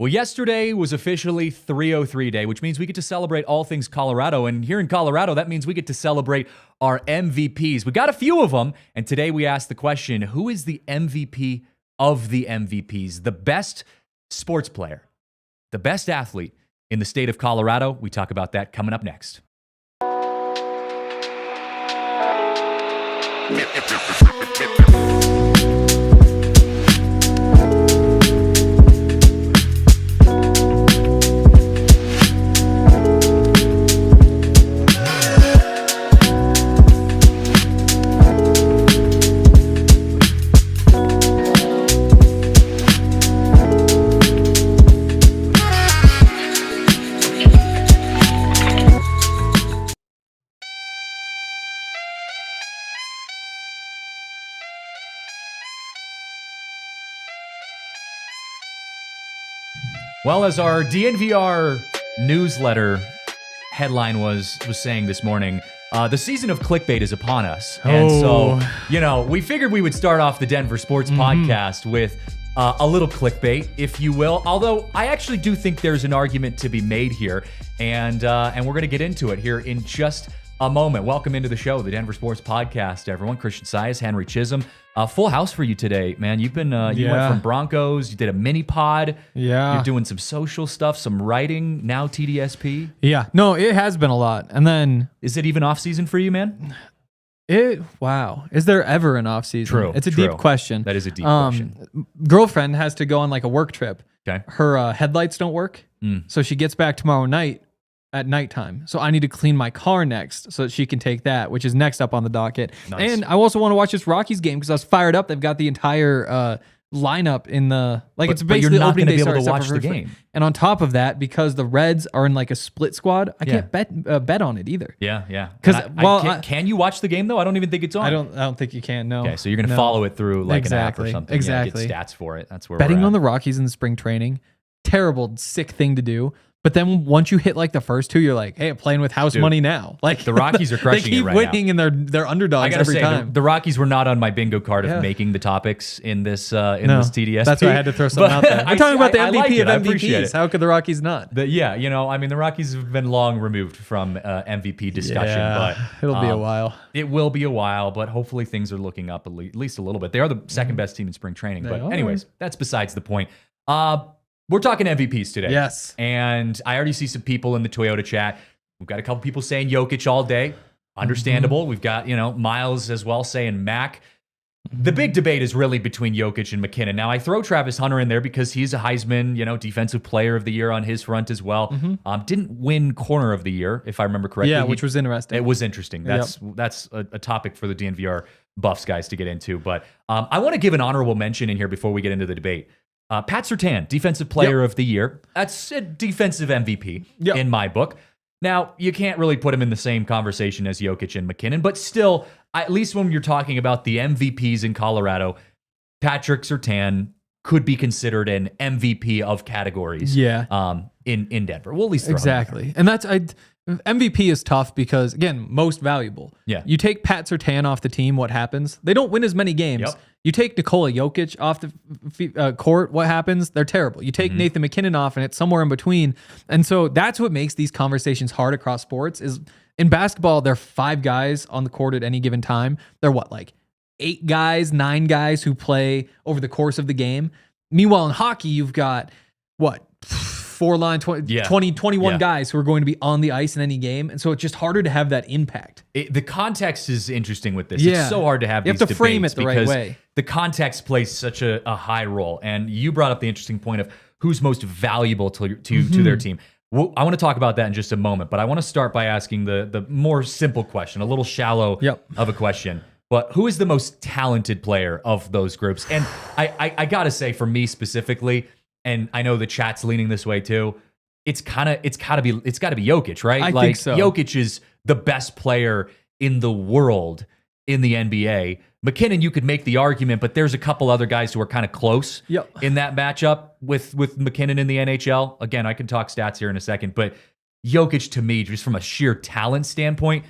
Well, yesterday was officially 303 Day, which means we get to celebrate all things Colorado. And here in Colorado, that means we get to celebrate our MVPs. We got a few of them. And today we asked the question, who is the MVP of the MVPs? The best sports player, the best athlete in the state of Colorado. We talk about that coming up next. Well, as our DNVR newsletter headline was saying this morning, the season of clickbait is upon us. And so, we figured we would start off the Denver Sports Podcast with a little clickbait, if you will. Although I actually do think there's an argument to be made here, and we're going to get into it here in just a moment. Welcome into the show, the Denver Sports Podcast, everyone. Christian Saez, Henry Chisholm. Full house for you today, man. You've been you went from Broncos, you did a mini pod. Yeah. You're doing some social stuff, some writing, now TDSP. Yeah. No, it has been a lot. And then is it even off season for you, man? Wow. Is there ever an off season? True. It's a deep question. That is a deep question. Girlfriend has to go on like a work trip. Okay. Her headlights don't work. So she gets back tomorrow night at nighttime. So I need to clean my car next so that she can take that, which is next up on the docket. Nice. And I also want to watch this Rockies game because I was fired up. They've got the entire lineup in the it's basically you're not opening day be able start to watch the game. And on top of that, because the Reds are in like a split squad, I can't bet on it either. Yeah. Because can you watch the game though? I don't even think it's on. I don't think you can. No. Okay, so you're gonna follow it through like an app or something. Exactly. Yeah, get stats for it. That's where betting we're at. on the Rockies in the spring training. Terrible, sick thing to do. But then once you hit like the first two, you're like, hey, I'm playing with house money now. Like the Rockies are crushing it right now. They keep winning and they're underdogs every time. The Rockies were not on my bingo card of making the topics in this this TDSP. That's why I had to throw something out there. We're talking about the MVP of MVPs. How could the Rockies not? The Rockies have been long removed from MVP discussion, but it'll be a while. It will be a while, but hopefully things are looking up at least a little bit. They are the second best team in spring training, but anyways, that's besides the point. We're talking MVPs today. Yes. And I already see some people in the Toyota chat. We've got a couple people saying Jokic all day. Understandable. We've got, Miles as well saying Mac. The big debate is really between Jokic and Mackinnon. Now, I throw Travis Hunter in there because he's a Heisman, Defensive Player of the Year on his front as well. Didn't win Corner of the Year, if I remember correctly. Yeah, which was interesting. It was interesting. That's a topic for the DNVR Buffs guys to get into. But I want to give an honorable mention in here before we get into the debate. Pat Surtain, Defensive Player of the Year. That's a defensive MVP in my book. Now, you can't really put him in the same conversation as Jokic and Mackinnon, but still, at least when you're talking about the MVPs in Colorado, Patrick Surtain could be considered an MVP of categories in Denver. We'll at least throw exactly. And that's MVP is tough because, again, most valuable. Yeah. You take Pat Surtain off the team, what happens? They don't win as many games. Yep. You take Nikola Jokic off the court, what happens? They're terrible. You take Nathan MacKinnon off, and it's somewhere in between. And so that's what makes these conversations hard across sports is in basketball, there are 5 guys on the court at any given time. They're 8 guys, 9 guys who play over the course of the game. Meanwhile, in hockey, you've got 21 guys who are going to be on the ice in any game. And so it's just harder to have that impact. The context is interesting with this. It's so hard to have these debates. You have to frame it the right way. The context plays such a high role. And you brought up the interesting point of who's most valuable to their team. Well, I want to talk about that in just a moment, but I want to start by asking the more simple question, a little shallow of a question. But who is the most talented player of those groups? And I got to say, for me specifically, and I know the chat's leaning this way too, it's got to be Jokic, right? I think so. Jokic is the best player in the world in the NBA. Mackinnon, you could make the argument, but there's a couple other guys who are kind of close in that matchup with Mackinnon in the NHL. Again, I can talk stats here in a second, but Jokic to me, just from a sheer talent standpoint,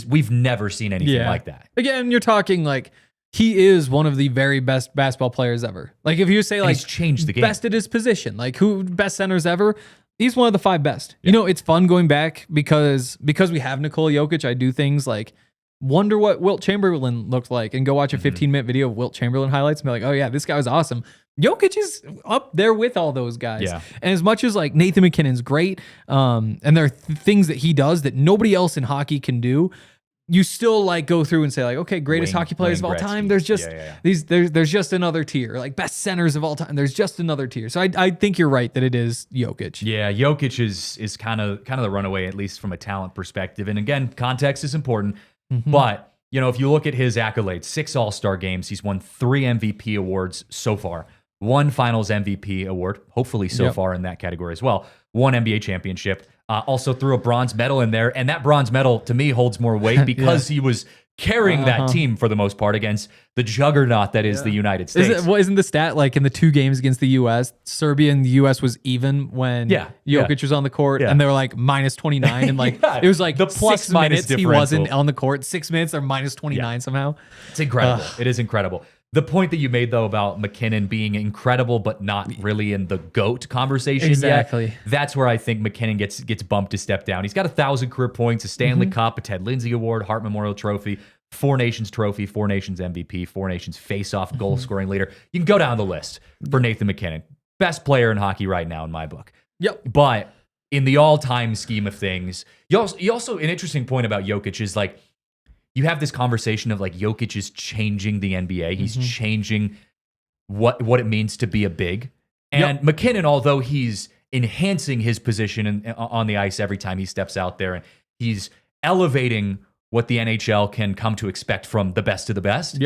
we've never seen anything like that. Again, you're talking like he is one of the very best basketball players ever. Like if you say like he's changed the game. Best at his position, like who best centers ever, he's one of the 5 best. You know, it's fun going back because we have Nikola Jokic. I do things like wonder what Wilt Chamberlain looked like and go watch a 15-minute video of Wilt Chamberlain highlights and be like, oh yeah, this guy was awesome. Jokic is up there with all those guys. Yeah. And as much as like Nathan McKinnon's great, and there are things that he does that nobody else in hockey can do, you still like go through and say like, okay, greatest hockey players of all time. There's just there's just another tier. Like best centers of all time. There's just another tier. So I think you're right that it is Jokic. Yeah, Jokic is kind of the runaway, at least from a talent perspective. And again, context is important. But you know, if you look at his accolades, 6 All-Star games, he's won 3 MVP awards so far. 1 Finals MVP award, hopefully so far in that category as well. 1 NBA championship. Also threw a bronze medal in there, and that bronze medal to me holds more weight because he was carrying that team for the most part against the juggernaut that is the United States. Isn't the stat like in the 2 games against the U.S., Serbia and the U.S. was even when Jokic was on the court, and they were like minus 29, and like it was like the plus 6 minutes he differential. wasn't on the court. 6 minutes they're minus 29 somehow. It's incredible. It is incredible. The point that you made, though, about Mackinnon being incredible but not really in the GOAT conversation yet, that's where I think Mackinnon gets bumped a step down. He's got 1,000 career points, a Stanley Cup, a Ted Lindsay Award, Hart Memorial Trophy, 4 Nations Trophy, 4 Nations MVP, 4 Nations Face-Off goal-scoring leader. You can go down the list for Nathan MacKinnon. Best player in hockey right now in my book. But in the all-time scheme of things, you also an interesting point about Jokic is like, you have this conversation of like Jokic is changing the NBA. He's changing what it means to be a big. And MacKinnon, although he's enhancing his position on the ice every time he steps out there, and he's elevating what the NHL can come to expect from the best of the best.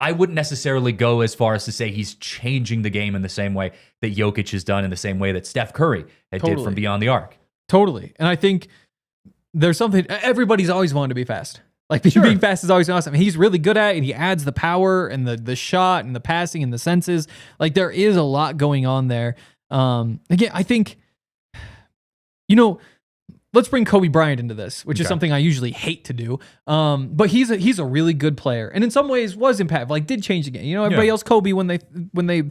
I wouldn't necessarily go as far as to say he's changing the game in the same way that Jokic has done, in the same way that Steph Curry did from beyond the arc. Totally. And I think there's something, everybody's always wanted to be fast. Like being fast is always awesome. He's really good at it, and he adds the power and the shot and the passing and the senses. Like there is a lot going on there. Again, I think, you know, let's bring Kobe Bryant into this, which is something I usually hate to do. But he's a really good player, and in some ways was impactful. Like did change the game. You know, everybody else Kobe when they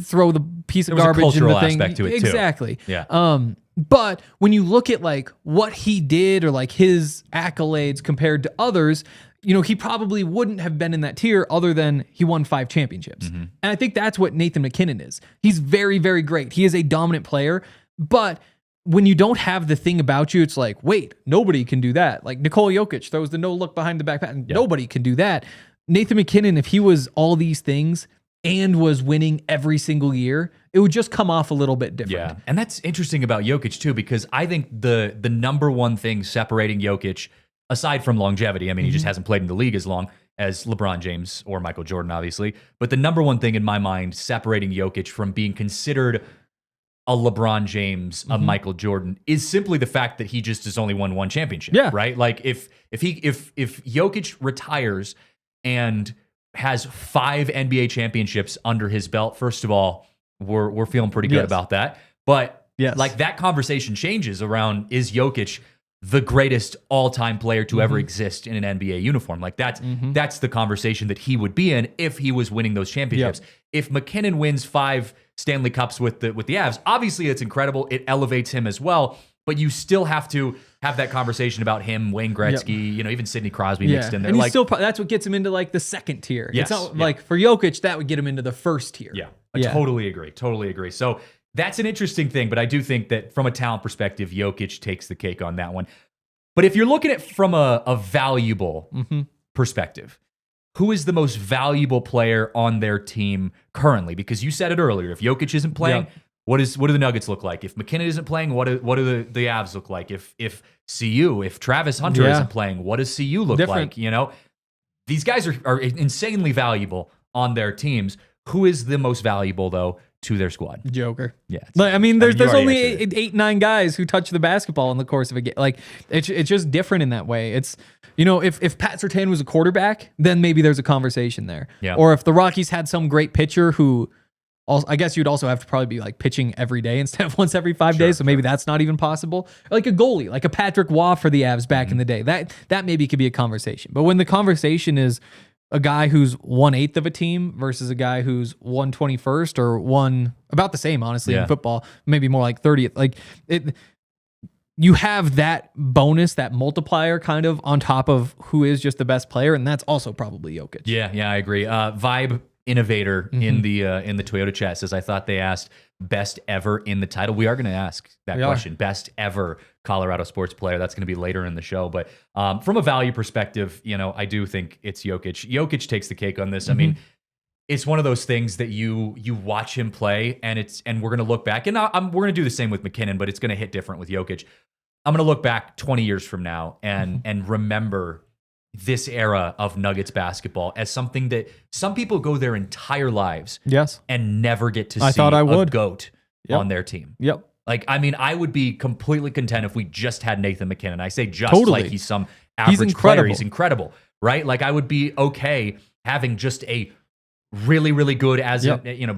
throw the piece of garbage in the thing. Aspect to it exactly. Too. Yeah. But when you look at like what he did or like his accolades compared to others, you know, he probably wouldn't have been in that tier other than he won 5 championships. And I think that's what Nathan MacKinnon is. He's very, very great. He is a dominant player, but when you don't have the thing about you, it's like, wait, nobody can do that. Like Nikola Jokic throws the no look behind the back pass. Nobody can do that. Nathan MacKinnon, if he was all these things and was winning every single year, it would just come off a little bit different. Yeah, and that's interesting about Jokic too, because I think the number one thing separating Jokic, aside from longevity, I mean, he just hasn't played in the league as long as LeBron James or Michael Jordan, obviously, but the number one thing in my mind separating Jokic from being considered a LeBron James, a Michael Jordan, is simply the fact that he just has only won 1 championship. Right? Like if Jokic retires and has 5 NBA championships under his belt, first of all, we're feeling pretty good about that. But like that conversation changes around, is Jokic the greatest all-time player to ever exist in an NBA uniform? Like that's the conversation that he would be in if he was winning those championships. If MacKinnon wins 5 Stanley Cups with the Avs, obviously it's incredible. It elevates him as well. But you still have to have that conversation about him, Wayne Gretzky, you know, even Sidney Crosby mixed in there. And like, still, that's what gets him into like the second tier. It's not like for Jokic, that would get him into the first tier. I totally agree. So that's an interesting thing, but I do think that from a talent perspective, Jokic takes the cake on that one. But if you're looking at it from a valuable perspective, who is the most valuable player on their team currently? Because you said it earlier, if Jokic isn't playing, what do the Nuggets look like? If MacKinnon isn't playing, what do the Avs look like? If Travis Hunter isn't playing, what does CU look like? You know, these guys are insanely valuable on their teams. Who is the most valuable though to their squad? Joker. Yeah. Like, I mean, there's only 8-9 guys who touch the basketball in the course of a game. Like it's just different in that way. It's, you know, if Pat Surtain was a quarterback, then maybe there's a conversation there. Or if the Rockies had some great pitcher who, I guess you'd also have to probably be like pitching every day instead of once every 5 days. So maybe that's not even possible. Like a goalie, like a Patrick Waugh for the Avs back in the day. That maybe could be a conversation. But when the conversation is a guy who's 1/8 of a team versus a guy who's 1/21st or about the same, honestly, in football, maybe more like 30th. Like you have that bonus, that multiplier kind of on top of who is just the best player, and that's also probably Jokic. Yeah, I agree. Vibe Innovator in the Toyota chat says, I thought they asked best ever in the title. We are going to ask that question. Best ever Colorado sports player. That's going to be later in the show. But from a value perspective, I do think it's Jokic. Jokic takes the cake on this. I mean, it's one of those things that you watch him play, and we're going to look back, and we're going to do the same with Mackinnon, but it's going to hit different with Jokic. I'm going to look back 20 years from now and remember this era of Nuggets basketball as something that some people go their entire lives and never get to see a GOAT on their team. Yep. Like, I mean, I would be completely content if we just had Nathan Mackinnon. I say just like he's some average player. He's incredible, right? Like, I would be okay having just a really, really good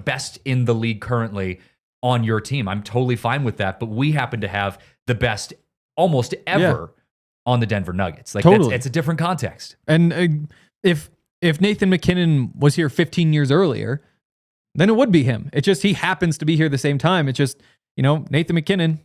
best in the league currently on your team. I'm totally fine with that. But we happen to have the best almost ever on the Denver Nuggets. Like, it's a different context. And if Nathan Mackinnon was here 15 years earlier, then it would be him. It just, he happens to be here at the same time. It's just, Nathan Mackinnon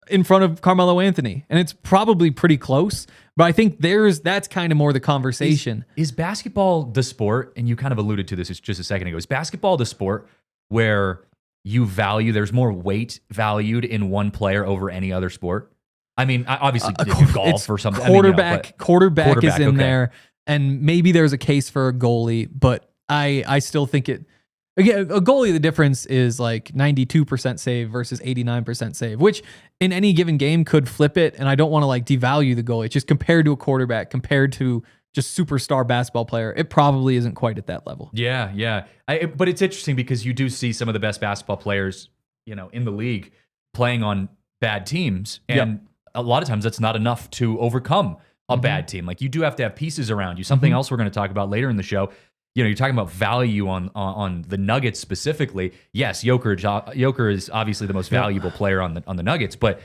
in front of Carmelo Anthony. And it's probably pretty close, but I think that's kind of more the conversation. Is basketball the sport, and you kind of alluded to this just a second ago, is basketball the sport where there's more weight valued in one player over any other sport? I mean, obviously, golf or something. Quarterback is in there, and maybe there's a case for a goalie, but I still think a goalie, the difference is like 92% save versus 89% save, which in any given game could flip it. And I don't want to like devalue the goalie. It's just compared to a quarterback, compared to just superstar basketball player, it probably isn't quite at that level. Yeah. But it's interesting because you do see some of the best basketball players, in the league playing on bad teams, and a lot of times that's not enough to overcome a bad team. Like, you do have to have pieces around you. Something else we're going to talk about later in the show. You're talking about value on the Nuggets specifically. Yes, Jokic is obviously the most valuable player on the Nuggets, but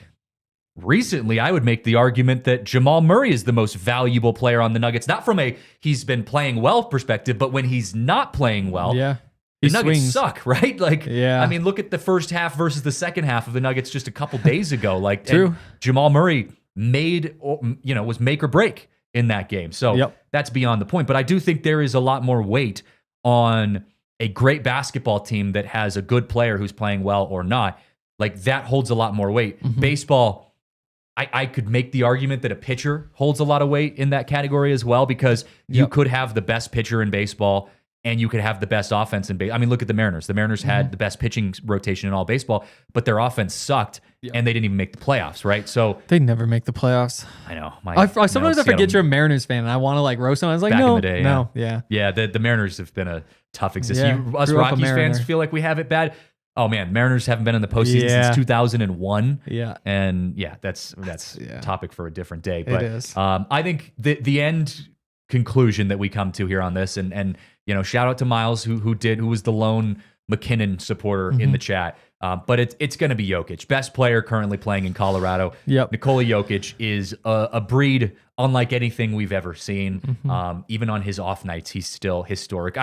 recently I would make the argument that Jamal Murray is the most valuable player on the Nuggets, not from he's been playing well perspective, but when he's not playing well, the Nuggets suck, right? Like, I mean, look at the first half versus the second half of the Nuggets just a couple days ago. Like, Jamal Murray was make or break in that game. So that's beyond the point. But I do think there is a lot more weight on a great basketball team that has a good player who's playing well or not. Like, that holds a lot more weight. Baseball, I could make the argument that a pitcher holds a lot of weight in that category as well, because you could have the best pitcher in baseball and you could have the best offense in baseball. I mean, look at the Mariners. The Mariners had the best pitching rotation in all baseball, but their offense sucked, and they didn't even make the playoffs, right? So they never make the playoffs. I know. Sometimes I forget you're a Mariners fan, and I want to like roast them. I was like, back no, in the day, the Mariners have been a tough existence. Us Rockies fans feel like we have it bad. Oh man, Mariners haven't been in the postseason since 2001. And that's a topic for a different day. But it is. I think the end conclusion that we come to here on this, and shout out to Miles who was the lone Mackinnon supporter in the chat. But it's going to be Jokic, best player currently playing in Colorado. Nikola Jokic is a breed unlike anything we've ever seen. Even on his off nights, he's still historic.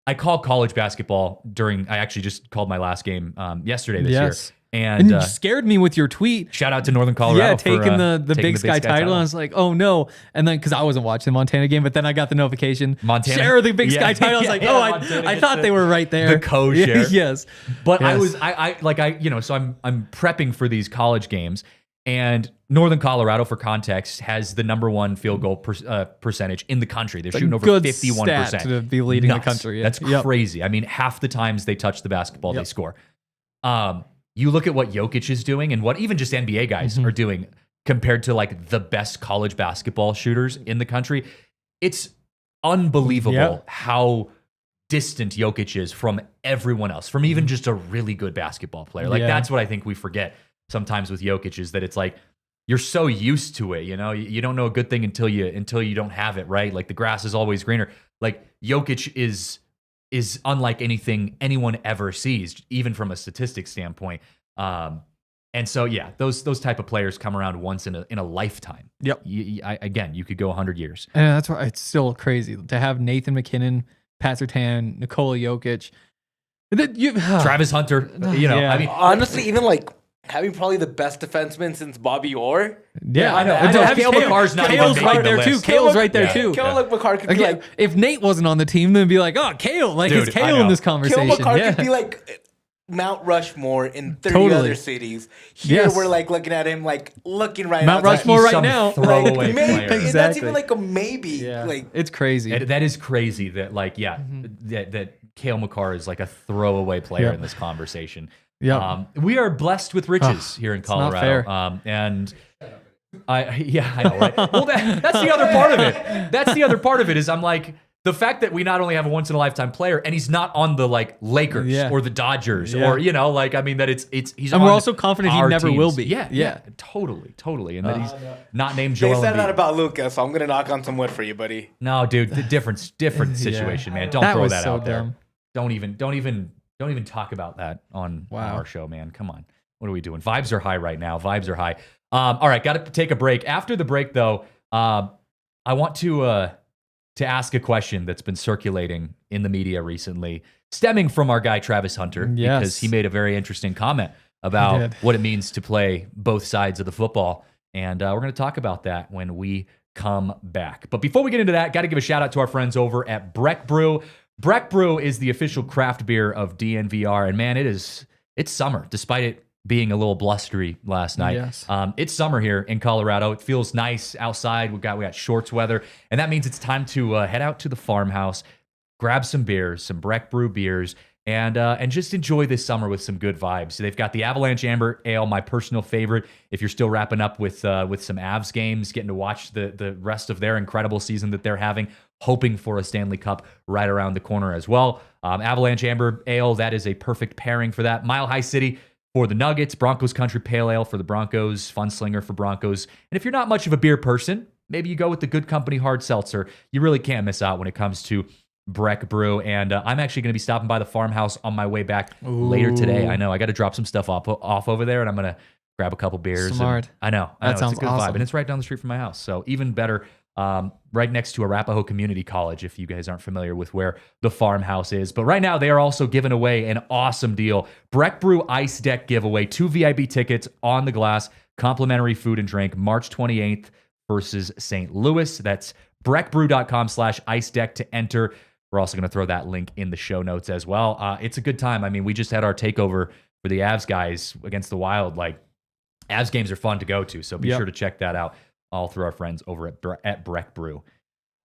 I call college basketball I actually just called my last game yesterday this year. And you scared me with your tweet. Shout out to Northern Colorado. Yeah, taking the Big Sky title. I was like, oh no. And then, because I wasn't watching the Montana game, but then I got the notification. Montana. Share the Big Sky title. I was like, I thought they were right there. The co-share. Yes. But so I'm prepping for these college games. And Northern Colorado, for context, has the number one field goal percentage in the country. They're shooting over 51%. Stat to be leading the country. That's crazy. I mean, half the times they touch the basketball, they score. You look at what Jokic is doing and what even just NBA guys are doing compared to like the best college basketball shooters in the country. It's unbelievable how distant Jokic is from everyone else, from even just a really good basketball player. Like, that's what I think we forget sometimes with Jokic, is that it's like, you're so used to it, you don't know a good thing until you don't have it, right? Like, the grass is always greener. Like, Jokic is unlike anything anyone ever sees, even from a statistics standpoint. And so, yeah, those type of players come around once in a lifetime. Yep. Again, you could go 100 years. And that's why it's still crazy to have Nathan MacKinnon, Pat Surtain, Nikola Jokic, Travis Hunter, Yeah. I mean, Honestly, even like having probably the best defenseman since Bobby Orr. Yeah, I know. And to have Cale Makar's not even Kale's making right the there too. list. Kale's right there too. Kale McCarr could be Again, like, if Nate wasn't on the team, then it'd be like, oh, Kale. Like, Dude, it's I Kale know. in this Kale conversation. McCarr Yeah. could be like Mount Rushmore in 30 Totally. other cities. Here Yes. we're like looking at him like looking right Mount now. Rushmore He's right some now. throwaway Like, maybe, player. That's Exactly. even like a maybe. Yeah. Like It's crazy. That is crazy that, like, that Cale Makar is like a throwaway player Yep. in this conversation. Yep. We are blessed with riches here in it's not Colorado. fair. And I know, right? Well, that's the other part of it. That's the other part of it is I'm like, the fact that we not only have a once in a lifetime player and he's not on the like Lakers Yeah. or the Dodgers Yeah. or like I mean that he's And on we're also confident he our never teams. will be. Yeah, Yeah. totally, and that he's not named they Joel said that Embiid. about Lucas, so I'm gonna knock on some wood for you, buddy. No, dude, the different situation, man. Don't That throw was that so out there. dumb. Don't even talk about that on our show, man. Come on. What are we doing? Vibes are high right now. Vibes are high. All right, got to take a break. After the break, though, I want to ask a question that's been circulating in the media recently, stemming from our guy Travis Hunter, Yes. because he made a very interesting comment about did. what it means to play both sides of the football, and we're going to talk about that when we come back. But before we get into that, got to give a shout out to our friends over at Breck Brew. Breck Brew is the official craft beer of DNVR, and man, it's summer, despite it being a little blustery last night. Yes. It's summer here in Colorado. It feels nice outside. We got shorts weather, and that means it's time to head out to the farmhouse, grab some beers, some Breck Brew beers, and just enjoy this summer with some good vibes. So they've got the Avalanche Amber Ale, my personal favorite. If you're still wrapping up with some Avs games, getting to watch the rest of their incredible season that they're having, hoping for a Stanley Cup right around the corner as well. Avalanche Amber Ale, that is a perfect pairing for that. Mile High City for the Nuggets, Broncos Country Pale Ale for the Broncos, Funslinger for Broncos. And if you're not much of a beer person, maybe you go with the Good Company Hard Seltzer. You really can't miss out when it comes to Breck Brew. And I'm actually going to be stopping by the farmhouse on my way back later today. I know I got to drop some stuff off over there, and I'm going to grab a couple beers. and Smart. I know. That sounds it's a good awesome. vibe. And it's right down the street from my house. So even better, right next to Arapahoe Community College, if you guys aren't familiar with where the farmhouse is. But right now, they are also giving away an awesome deal. Breck Brew Ice Deck giveaway, 2 VIP tickets on the glass, complimentary food and drink, March 28th versus St. Louis. That's breckbrew.com/ice deck to enter. We're also going to throw that link in the show notes as well. It's a good time. I mean, we just had our takeover for the Avs guys against the Wild. Like, Avs games are fun to go to, so be sure to check that out all through our friends over at Breck Brew.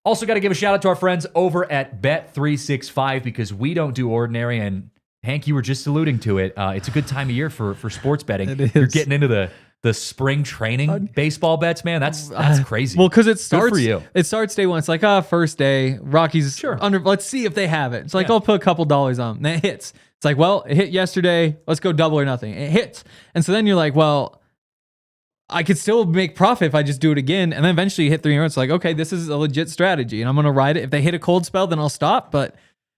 Also got to give a shout out to our friends over at Bet365 because we don't do ordinary. And Hank, you were just alluding to it. It's a good time of year for sports betting. It is. You're getting into the spring training baseball bets, man. That's crazy. Well, because it Good starts for you. It starts day one. It's like, first day, Rockies Sure. under. Let's see if they have it. It's like, I'll put a couple dollars on. And it hits. It's like, well, it hit yesterday. Let's go double or nothing. It hits. And so then you're like, well, I could still make profit if I just do it again. And then eventually you hit 3 yards. It's like, okay, this is a legit strategy and I'm going to ride it. If they hit a cold spell, then I'll stop. But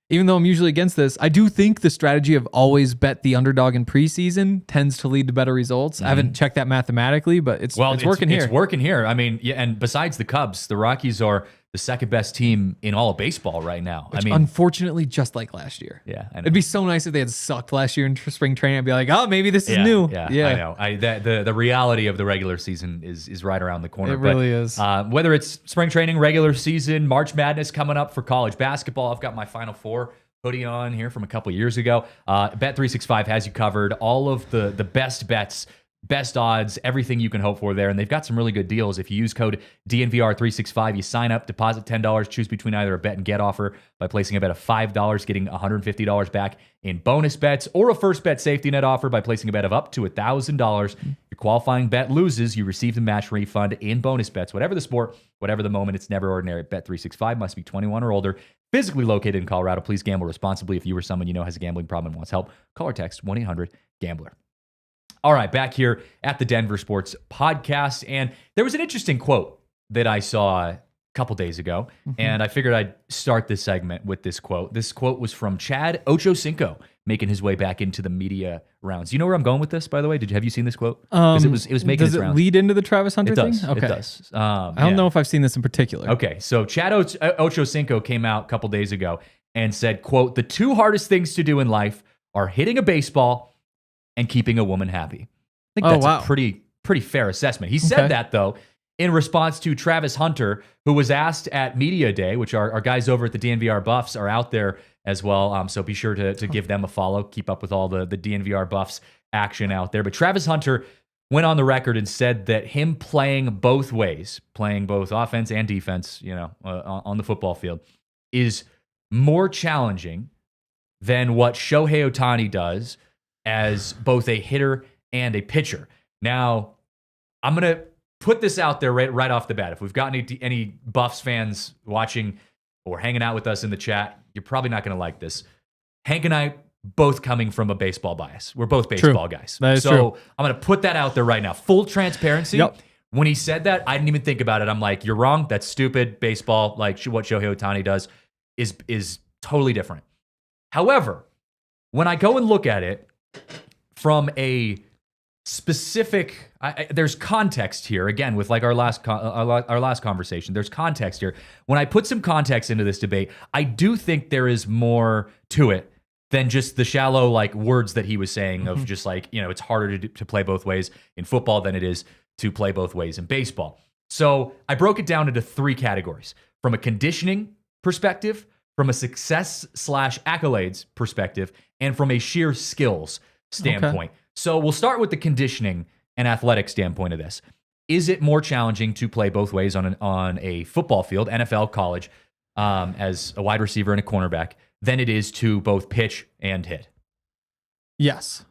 even though I'm usually against this, I do think the strategy of always bet the underdog in preseason tends to lead to better results. I haven't checked that mathematically, but it's working here. It's working here. I mean, yeah, and besides the Cubs, the Rockies are the second best team in all of baseball right now. Which, I mean, unfortunately, just like last year. yeah, I know. It'd be so nice if they had sucked last year in spring training. I'd be like, oh, maybe this is new. Yeah, I know. The reality of the regular season is right around the corner. It really is. Whether it's spring training, regular season, March Madness coming up for college basketball. I've got my Final Four hoodie on here from a couple years ago. Bet365 has you covered. All of the best bets, best odds, everything you can hope for there. And they've got some really good deals. If you use code DNVR365, you sign up, deposit $10, choose between either a bet and get offer by placing a bet of $5, getting $150 back in bonus bets, or a first bet safety net offer by placing a bet of up to $1,000. Your qualifying bet loses, you receive the match refund in bonus bets. Whatever the sport, whatever the moment, it's never ordinary. Bet365 must be 21 or older. Physically located in Colorado. Please gamble responsibly. If you or someone you know has a gambling problem and wants help, call or text 1-800-GAMBLER. All right, back here at the Denver Sports Podcast. And there was an interesting quote that I saw couple days ago, and I figured I'd start this segment with this quote. This quote was from Chad Ochocinco, making his way back into the media rounds. You know where I'm going with this, by the way? Have you seen this quote? Because it was making its rounds. Does it lead into the Travis Hunter thing? Okay. It does. I don't know if I've seen this in particular. Okay, so Chad Ochocinco came out a couple days ago and said, quote, "The two hardest things to do in life are hitting a baseball and keeping a woman happy." I think that's a pretty fair assessment. He said that, though, in response to Travis Hunter, who was asked at Media Day, which our guys over at the DNVR Buffs are out there as well. So be sure to give them a follow. Keep up with all the DNVR Buffs action out there. But Travis Hunter went on the record and said that him playing both ways, playing both offense and defense, on the football field, is more challenging than what Shohei Ohtani does as both a hitter and a pitcher. Now, I'm going to put this out there right off the bat. If we've got any Buffs fans watching or hanging out with us in the chat, you're probably not going to like this. Hank and I both coming from a baseball bias. We're both baseball guys. That is true. I'm going to put that out there right now. Full transparency. Yep. When he said that, I didn't even think about it. I'm like, you're wrong. That's stupid. Baseball, like what Shohei Ohtani does, is totally different. However, when I go and look at it from a specific, there's context here again with like our last conversation. There's context here. When I put some context into this debate, I do think there is more to it than just the shallow like words that he was saying of just like, it's harder to play both ways in football than it is to play both ways in baseball. So I broke it down into three categories: from a conditioning perspective, from a success/accolades perspective, and from a sheer skills standpoint. Okay. So we'll start with the conditioning and athletic standpoint of this. Is it more challenging to play both ways on a football field, NFL, college, as a wide receiver and a cornerback, than it is to both pitch and hit? Yes.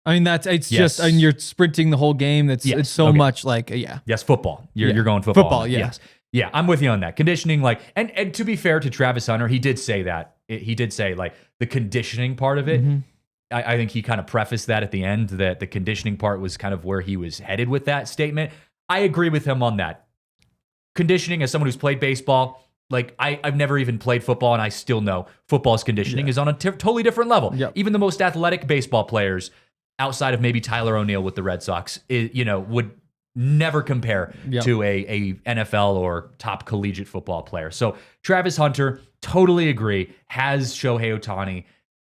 I mean, just, you're sprinting the whole game. It's so much like, Yes, football. You're going football. Football, yes. Yeah, I'm with you on that. Conditioning, like, and to be fair to Travis Hunter, he did say that. He did say, like, the conditioning part of it. Mm-hmm. I think he kind of prefaced that at the end, that the conditioning part was kind of where he was headed with that statement. I agree with him on that. Conditioning, as someone who's played baseball, like, I've never even played football, and I still know football's conditioning is on a totally different level. Yep. Even the most athletic baseball players, outside of maybe Tyler O'Neill with the Red Sox, would never compare to a NFL or top collegiate football player. So Travis Hunter, totally agree, has Shohei Ohtani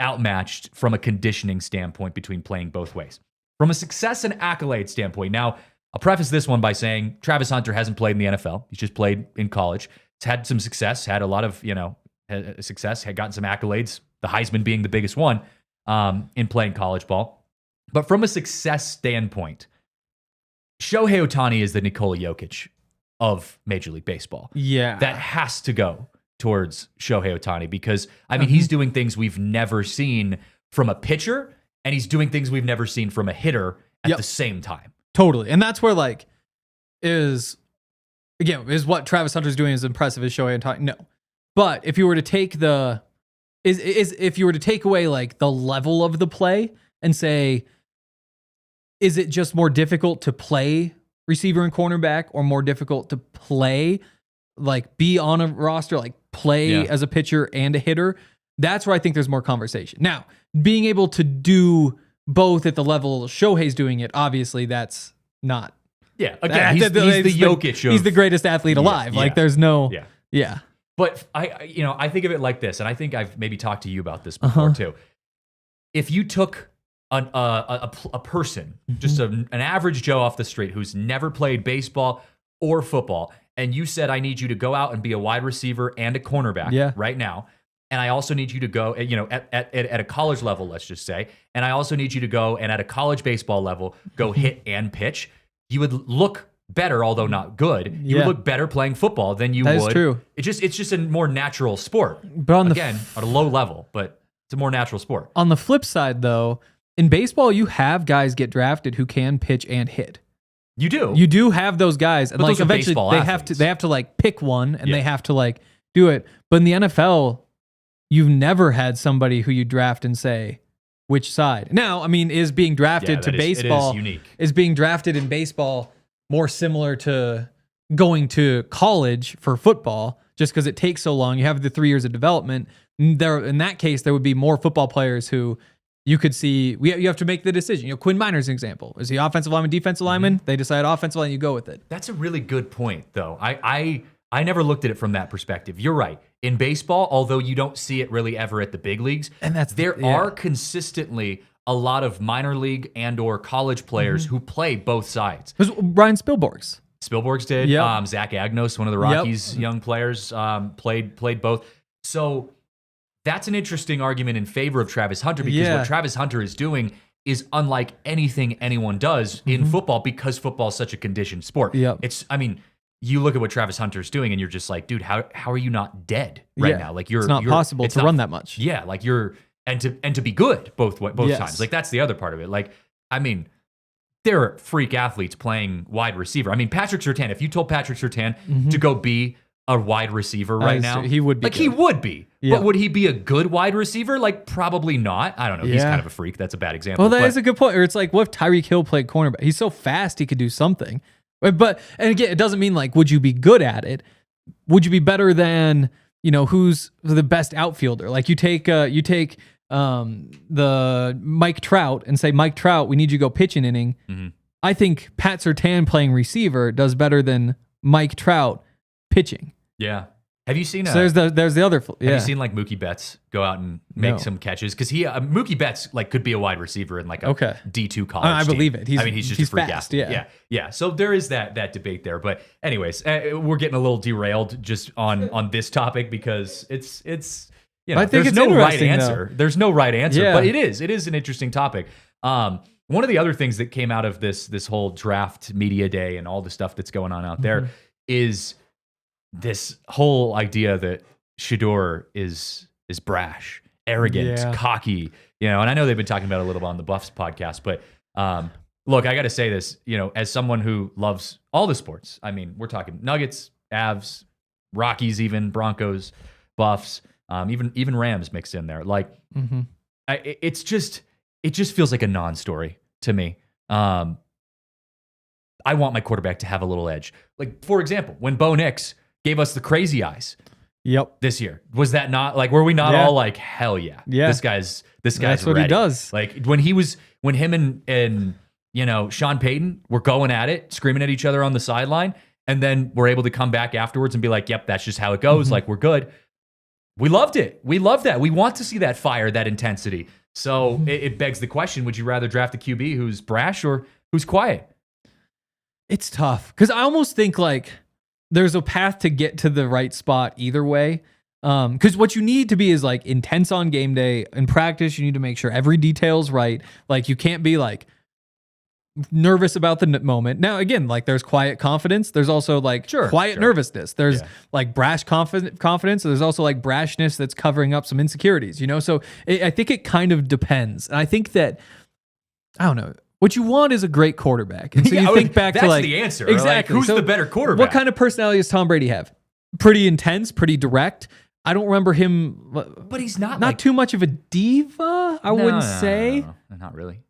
outmatched from a conditioning standpoint between playing both ways. From a success and accolade standpoint, now I'll preface this one by saying Travis Hunter hasn't played in the NFL. He's just played in college. He's had some success, had a lot of success, had gotten some accolades, the Heisman being the biggest one in playing college ball. But from a success standpoint, Shohei Ohtani is the Nikola Jokic of Major League Baseball. Yeah. That has to go towards Shohei Ohtani because, I mean, he's doing things we've never seen from a pitcher, and he's doing things we've never seen from a hitter at the same time. Totally. And that's where, like, is what Travis Hunter's doing as impressive as Shohei Ohtani? No. But if you were to take if you were to take away, like, the level of the play and say, is it just more difficult to play receiver and cornerback, or more difficult to play, like, be on a roster, like play as a pitcher and a hitter? That's where I think there's more conversation. Now, being able to do both at the level Shohei's doing it, obviously that's not. Yeah, again, he's the Jokic. He's the greatest athlete alive. Like, there's no. Yeah. But I think of it like this, and I think I've maybe talked to you about this before too. If you took a person, just an average Joe off the street who's never played baseball or football, and you said, I need you to go out and be a wide receiver and a cornerback right now, and I also need you to go, at a college level, let's just say, and I also need you to go and at a college baseball level, go hit and pitch, you would look better, although not good. You would look better playing football than you would. That is true. It's just a more natural sport. But at a low level, but it's a more natural sport. On the flip side, though, in baseball, you have guys get drafted who can pitch and hit. You do. You do have those guys, and but like eventually they have to like pick one, and they have to like do it. But in the NFL, you've never had somebody who you draft and say which side. Now, I mean, is being drafted to baseball unique. Is being drafted in baseball more similar to going to college for football just because it takes so long. You have the 3 years of development. There, in that case, there would be more football players who you could see. You have to make the decision. Quinn Minor's an example. Is he offensive lineman, defensive lineman? They decide offensive line, you go with it. That's a really good point, though. I never looked at it from that perspective. You're right. In baseball, although you don't see it really ever at the big leagues, and there are consistently a lot of minor league and or college players who play both sides. It was Brian Spielborg's. Spielborg's did. Yep. Zach Agnos, one of the Rockies' young players, played both. So that's an interesting argument in favor of Travis Hunter because what Travis Hunter is doing is unlike anything anyone does in football because football is such a conditioned sport. Yep. You look at what Travis Hunter's doing and you're just like, dude, how are you not dead right now? Like it's not possible to run that much. Yeah, like and to be good both times. Like that's the other part of it. Like, I mean, there are freak athletes playing wide receiver. I mean, Patrick Surtain, if you told Patrick Surtain to go be a wide receiver right now, he would be. Like, he would be. Yeah. But would he be a good wide receiver? Like, probably not. I don't know. He's kind of a freak. That's a bad example. Well, that is a good point. Or it's like, what if Tyreek Hill played cornerback? He's so fast, he could do something. But and again, it doesn't mean like, would you be good at it? Would you be better than, who's the best outfielder? Like you take the Mike Trout and say, Mike Trout, we need you to go pitch an inning. I think Pat Surtain playing receiver does better than Mike Trout pitching. Yeah. Have you seen? So there's the other. Yeah. Have you seen like Mookie Betts go out and make some catches? Because Mookie Betts like could be a wide receiver in like a D2 college. I believe team. it. He's just a freak fast. athlete. Yeah. So there is that debate there. But anyways, we're getting a little derailed just on this topic because it's I think there's no right answer. Though. There's no right answer. Yeah. But it is an interesting topic. One of the other things that came out of this whole draft media day and all the stuff that's going on out there is this whole idea that Shedeur is brash, arrogant, cocky, and I know they've been talking about it a little bit on the Buffs podcast, but look, I got to say this, as someone who loves all the sports, I mean, we're talking Nuggets, Avs, Rockies, even Broncos, Buffs, even Rams mixed in there. Like, it just feels like a non-story to me. I want my quarterback to have a little edge. Like, for example, when Bo Nix gave us the crazy eyes this year, was that not like, were we not all like, hell yeah, this guy's that's what ready. he does. Like when him and Sean Payton were going at it, screaming at each other on the sideline, and then we're able to come back afterwards and be like, yep, that's just how it goes. Like, we're good. We loved it. We love that. We want to see that fire, that intensity. So it begs the question, would you rather draft a QB who's brash or who's quiet? It's tough because I almost think like there's a path to get to the right spot either way. Because what you need to be is like intense on game day. In practice, you need to make sure every detail's right. Like, you can't be like nervous about the moment. Now, again, like there's quiet confidence. There's also like quiet nervousness. There's like brash confidence. There's also like brashness that's covering up some insecurities, So I think it kind of depends. And I think that, I don't know, what you want is a great quarterback. And so you think back to like, that's the answer. Exactly. Like, who's the better quarterback? What kind of personality does Tom Brady have? Pretty intense, pretty direct. I don't remember him. But he's not like, too much of a diva, I wouldn't say. No, not really.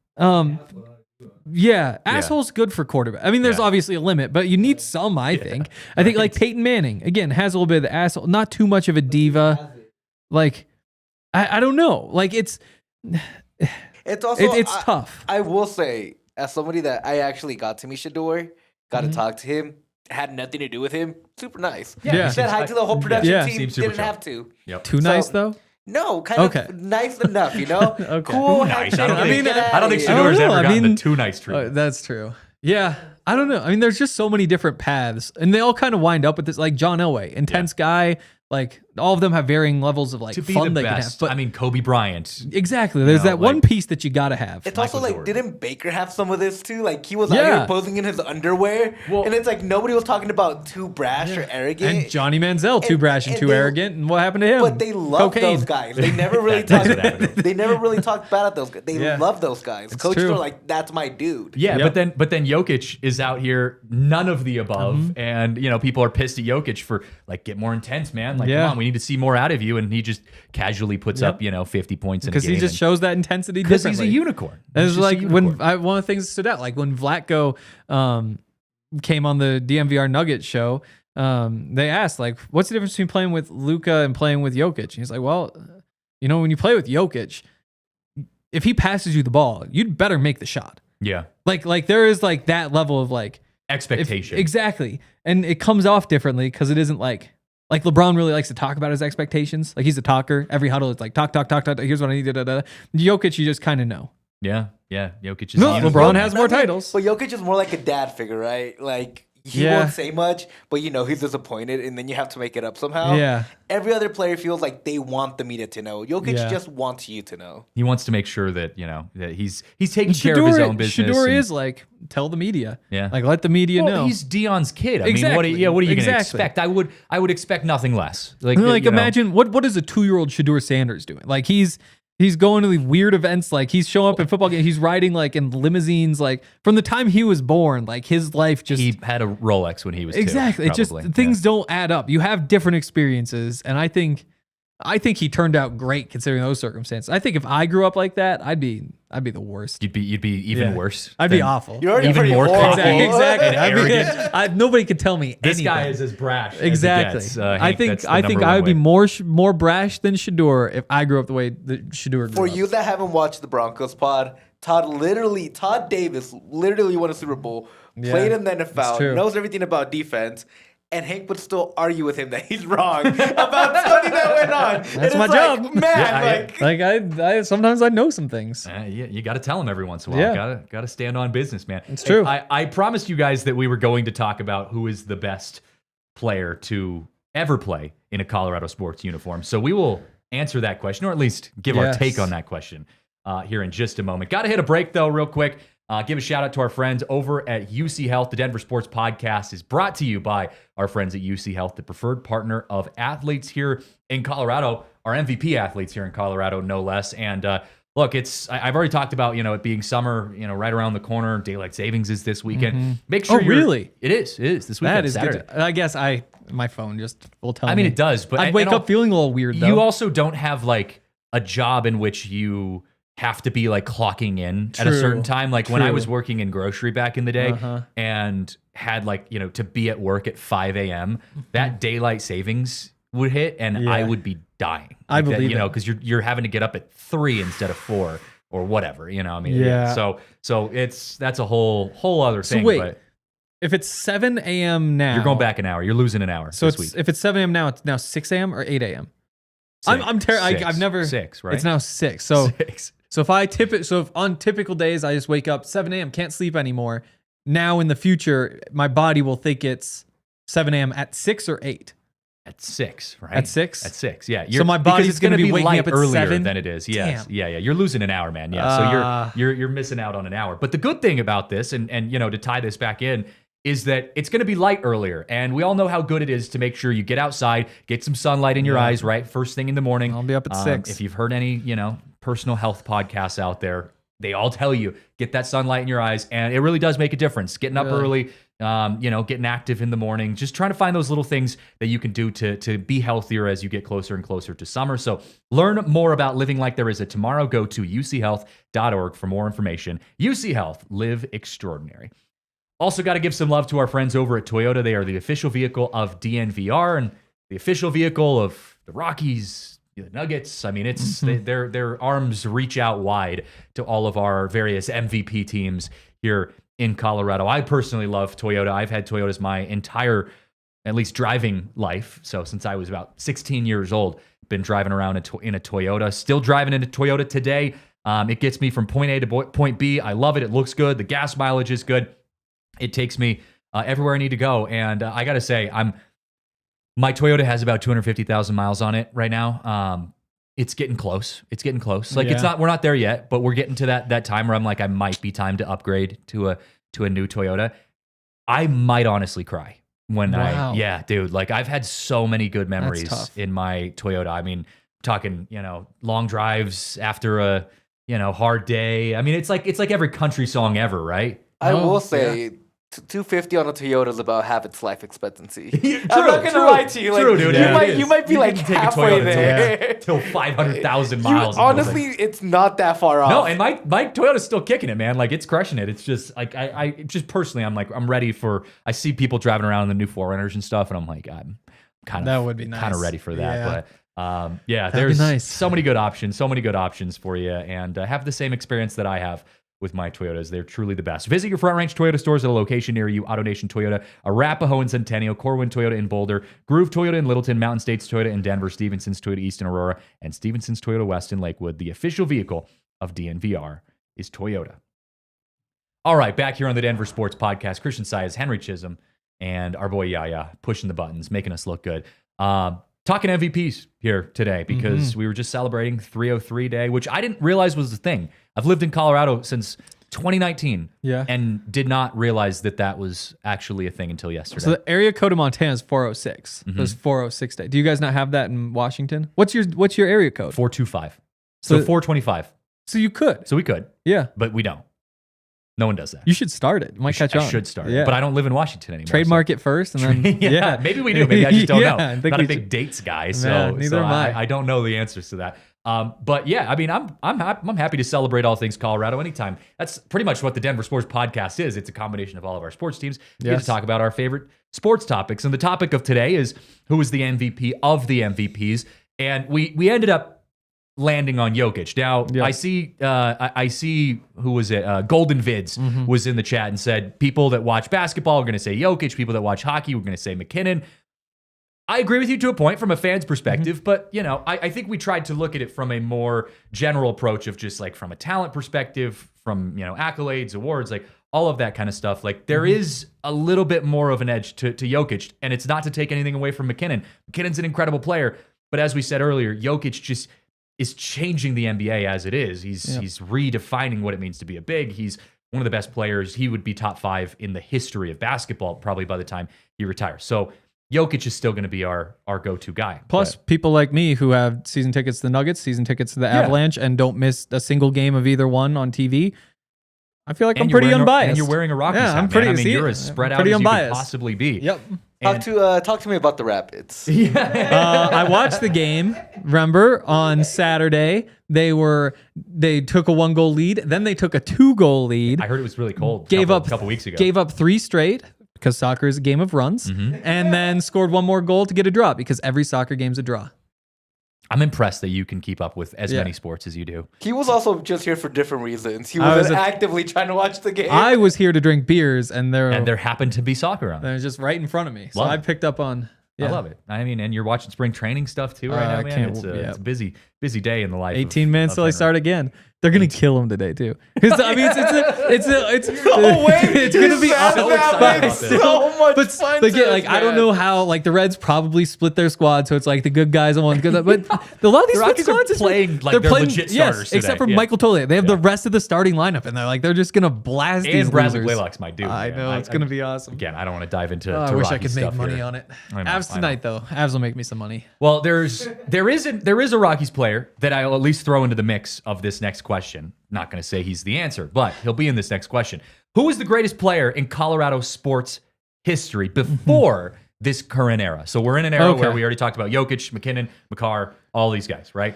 Asshole's good for quarterback. I mean, there's obviously a limit, but you need some, I think. I think like Peyton Manning, again, has a little bit of the asshole, not too much of a diva. Like, I don't know. Like, it's also it's tough. I will say, as somebody that I actually got to meet Shedeur, got to talk to him, had nothing to do with him, super nice. He said hi to the whole production team, didn't have to. Yep. Too nice though? No, kind of nice enough, Cool. Nice. I don't think Shedeur's ever gotten the too nice treatment. That's true. Yeah. I don't know. I mean, there's just so many different paths, and they all kind of wind up with this. Like John Elway, intense guy. Like, all of them have varying levels of like to be fun the they best. can have. But I mean, Kobe Bryant. Exactly. There's that one piece that you gotta have. It's also like, didn't Baker have some of this too? Like, he was out here posing in his underwear, and it's like nobody was talking about too brash or arrogant. And Johnny Manziel, too brash and too arrogant. And what happened to him? But they love those guys. They never really talked. They never really talked bad at those guys. They love those guys. Coaches are like, that's my dude. Yeah, but then Jokic is out here, none of the above, and people are pissed at Jokic for like, get more intense, man. Like, come on, we need to see more out of you, and he just casually puts up 50 points in a game because he just shows that intensity because differently. he's a unicorn. It's like when one of the things that stood out, like when Vlatko came on the DNVR Nuggets show, they asked, like, what's the difference between playing with Luka and playing with Jokic? And he's like, well, when you play with Jokic, if he passes you the ball, you'd better make the shot. Yeah. Like there is like that level of like expectation. Exactly. And it comes off differently because it isn't like LeBron really likes to talk about his expectations. Like he's a talker. Every huddle is like talk. Here's what I need. Jokic, you just kind of know. Yeah. Jokic is. LeBron has more titles. But Jokic is more like a dad figure, right? Like he won't say much, but he's disappointed, and then you have to make it up somehow. Yeah. Every other player feels like they want the media to know. Jokic just wants you to know. He wants to make sure that that he's taking care of his own business. Shedeur is like, tell the media. Yeah. Like let the media know. He's Dion's kid. I mean, what are you going to expect? I would expect nothing less. Like imagine what is a 2-year-old Shedeur Sanders doing? Like He's going to the weird events. Like he's showing up at football games. He's riding like in limousines. Like from the time he was born, like his life just. He had a Rolex when he was exactly. Two, it just things don't add up. You have different experiences, and I think he turned out great considering those circumstances. I think if I grew up like that, I'd be the worst. You'd be even worse. I'd be awful. You're already even more horrible. Exactly. Nobody could tell me this anything. guy is as brash. Exactly. As he gets. I think I would be more brash than Shedeur if I grew up the way that Shedeur grew up. For you that haven't watched the Broncos pod, Todd Davis literally won a Super Bowl, played in the NFL, knows everything about defense. And Hank would still argue with him that he's wrong about something that went on. That's my job, man. I sometimes I know some things. You got to tell him every once in a while. Yeah. Got to stand on business, man. It's true. I promised you guys that we were going to talk about who is the best player to ever play in a Colorado sports uniform. So we will answer that question, or at least give our take on that question here in just a moment. Got to hit a break though, real quick. Give a shout out to our friends over at UC Health. The Denver Sports Podcast is brought to you by our friends at UC Health, the preferred partner of athletes here in Colorado, our MVP athletes here in Colorado, no less. And look, I've already talked about it being summer, right around the corner. Daylight savings is this weekend. Mm-hmm. Make sure really? It is this weekend. That is Saturday. good. I guess my phone just will tell me. I mean, it does, but I'd wake up feeling a little weird. Though. You also don't have like a job in which you have to be like clocking in at a certain time. Like when I was working in grocery back in the day and had to be at work at 5 a.m., that daylight savings would hit and I would be dying. I believe because you're having to get up at 3 instead of 4 or whatever, I mean, so that's a whole other thing. Wait, but if it's 7 a.m. now, you're going back an hour. You're losing an hour. So this week. If it's 7 a.m. now, it's now 6 a.m. or 8 a.m. I'm terrible. I've never 6, right? It's now 6. So 6. So if if on typical days I just wake up 7 a.m., can't sleep anymore. Now in the future, my body will think it's 7 a.m. at 6 or 8. At 6, right? At 6? At 6, yeah. So my body's going to be waking up at earlier 7? than it is. Yes. Damn. Yeah. You're losing an hour, man. Yeah. So you're missing out on an hour. But the good thing about this, and to tie this back in, is that it's going to be light earlier. And we all know how good it is to make sure you get outside, get some sunlight in your eyes, right? First thing in the morning. I'll be up at 6. If you've heard any, personal health podcasts out there, they all tell you, get that sunlight in your eyes. And it really does make a difference. Getting up early, getting active in the morning, just trying to find those little things that you can do to be healthier as you get closer and closer to summer. So learn more about living like there is a tomorrow. Go to uchealth.org for more information. UC Health, live extraordinary. Also got to give some love to our friends over at Toyota. They are the official vehicle of DNVR and the official vehicle of the Rockies, the Nuggets. I mean, it's their arms reach out wide to all of our various MVP teams here in Colorado. I personally love Toyota. I've had Toyotas my entire, at least driving life. So since I was about 16 years old, been driving around in a Toyota. Still driving in a Toyota today. It gets me from point A to point B. I love it. It looks good. The gas mileage is good. It takes me everywhere I need to go. And I got to say, my Toyota has about 250,000 miles on it right now. It's getting close. Like we're not there yet, but we're getting to that time where I'm like, I might be time to upgrade to a new Toyota. I might honestly cry when dude, like I've had so many good memories in my Toyota. I mean, talking, long drives after a, hard day. I mean, it's like every country song ever, right? I will say 250 on a Toyota is about half its life expectancy. True, I'm not gonna lie to you. Like, true, dude. You might be like halfway there. Till 500,000 miles. Honestly, it's not that far off. No, and my Toyota's still kicking it, man. Like, it's crushing it. It's just like I just personally, I'm ready for. I see people driving around in the new 4Runners and stuff, and I'm like, I'm kind of that would be nice. Kind of ready for that, Yeah. but. Yeah, That'd be there's nice. so many good options for you, and have the same experience that I have with my Toyotas. They're truly the best. Visit your Front Range Toyota stores at a location near you. AutoNation Toyota, Arapahoe in Centennial, Corwin Toyota in Boulder, Groove Toyota in Littleton, Mountain States Toyota in Denver, Stevenson's Toyota East in Aurora, and Stevenson's Toyota West in Lakewood. The official vehicle of DNVR is Toyota. All right, back here on the Denver Sports Podcast, Christian Saez, Henry Chisholm, and our boy Yaya pushing the buttons, making us look good. Talking MVPs here today because we were just celebrating 303 Day, which I didn't realize was a thing. I've lived in Colorado since 2019 and did not realize that was actually a thing until yesterday. So the area code of Montana is 406. There's 406 Day. Do you guys not have that in Washington? What's your area code? 425. So 425. So you could. So we could. Yeah. But we don't. No one does that. You should start it. It might catch on. I should start it. But I don't live in Washington anymore. Trademark it first and then yeah. Maybe we do. Maybe I just don't know. I I'm think not a we big should. dates guy, so, Yeah, neither am I. I don't know the answers to that. But yeah, I mean, I'm happy to celebrate all things Colorado anytime. That's pretty much what the Denver Sports Podcast is. It's a combination of all of our sports teams. We get to talk about our favorite sports topics. And the topic of today is who is the MVP of the MVPs. And we ended up landing on Jokic. Now, I see who was it? Golden Vids was in the chat and said people that watch basketball are going to say Jokic. People that watch hockey were going to say Mackinnon. I agree with you to a point from a fan's perspective, but I think we tried to look at it from a more general approach of just like from a talent perspective, from accolades, awards, like all of that kind of stuff. Like there is a little bit more of an edge to Jokic, and it's not to take anything away from Mackinnon. McKinnon's an incredible player, but as we said earlier, Jokic just is changing the NBA as it is. He's redefining what it means to be a big. He's one of the best players. He would be top 5 in the history of basketball probably by the time he retires. So Jokic is still going to be our go-to guy. Plus, people like me who have season tickets to the Nuggets, season tickets to the Avalanche, and don't miss a single game of either one on TV. I feel like I'm pretty unbiased. And you're wearing a Rockies hat, I'm pretty. man. I mean, you're as spread out as you could possibly be. Yep. Talk to me about the Rapids. I watched the game. Remember on Saturday they took a 1-goal lead, then they took a 2-goal lead. I heard it was really cold. A couple weeks ago. Gave up 3 straight because soccer is a game of runs, and then scored 1 more goal to get a draw because every soccer game's a draw. I'm impressed that you can keep up with as many sports as you do. He was also just here for different reasons. He wasn't actively trying to watch the game. I was here to drink beers, and there happened to be soccer on. It was just right in front of me. So I picked up on. Yeah. I love it. I mean, and you're watching spring training stuff too right now, man. It's a busy day in the life. 18 minutes till I start again. They're gonna kill him today too. Because I mean, it's no way. It's gonna be so much fun. But again, like I don't know how like the Reds probably split their squad, so it's like the good guys on one good. But a lot of these Rockies squads are playing like they're legit starters today. Except for Michael Tole. They have the rest of the starting lineup, and they're just gonna blast these and Bradley losers. Blaylock's might do. I know it's gonna be awesome. Again, I don't want to dive into. I wish I Rocky could make stuff money here. on it. I Avs tonight though. Avs will make me some money. Well, there is a Rockies player that I'll at least throw into the mix of this next question. Not going to say he's the answer, but he'll be in this next question. Who is the greatest player in Colorado sports history before this current era? So we're in an era where we already talked about Jokic, McKinnon, Makar, all these guys, right?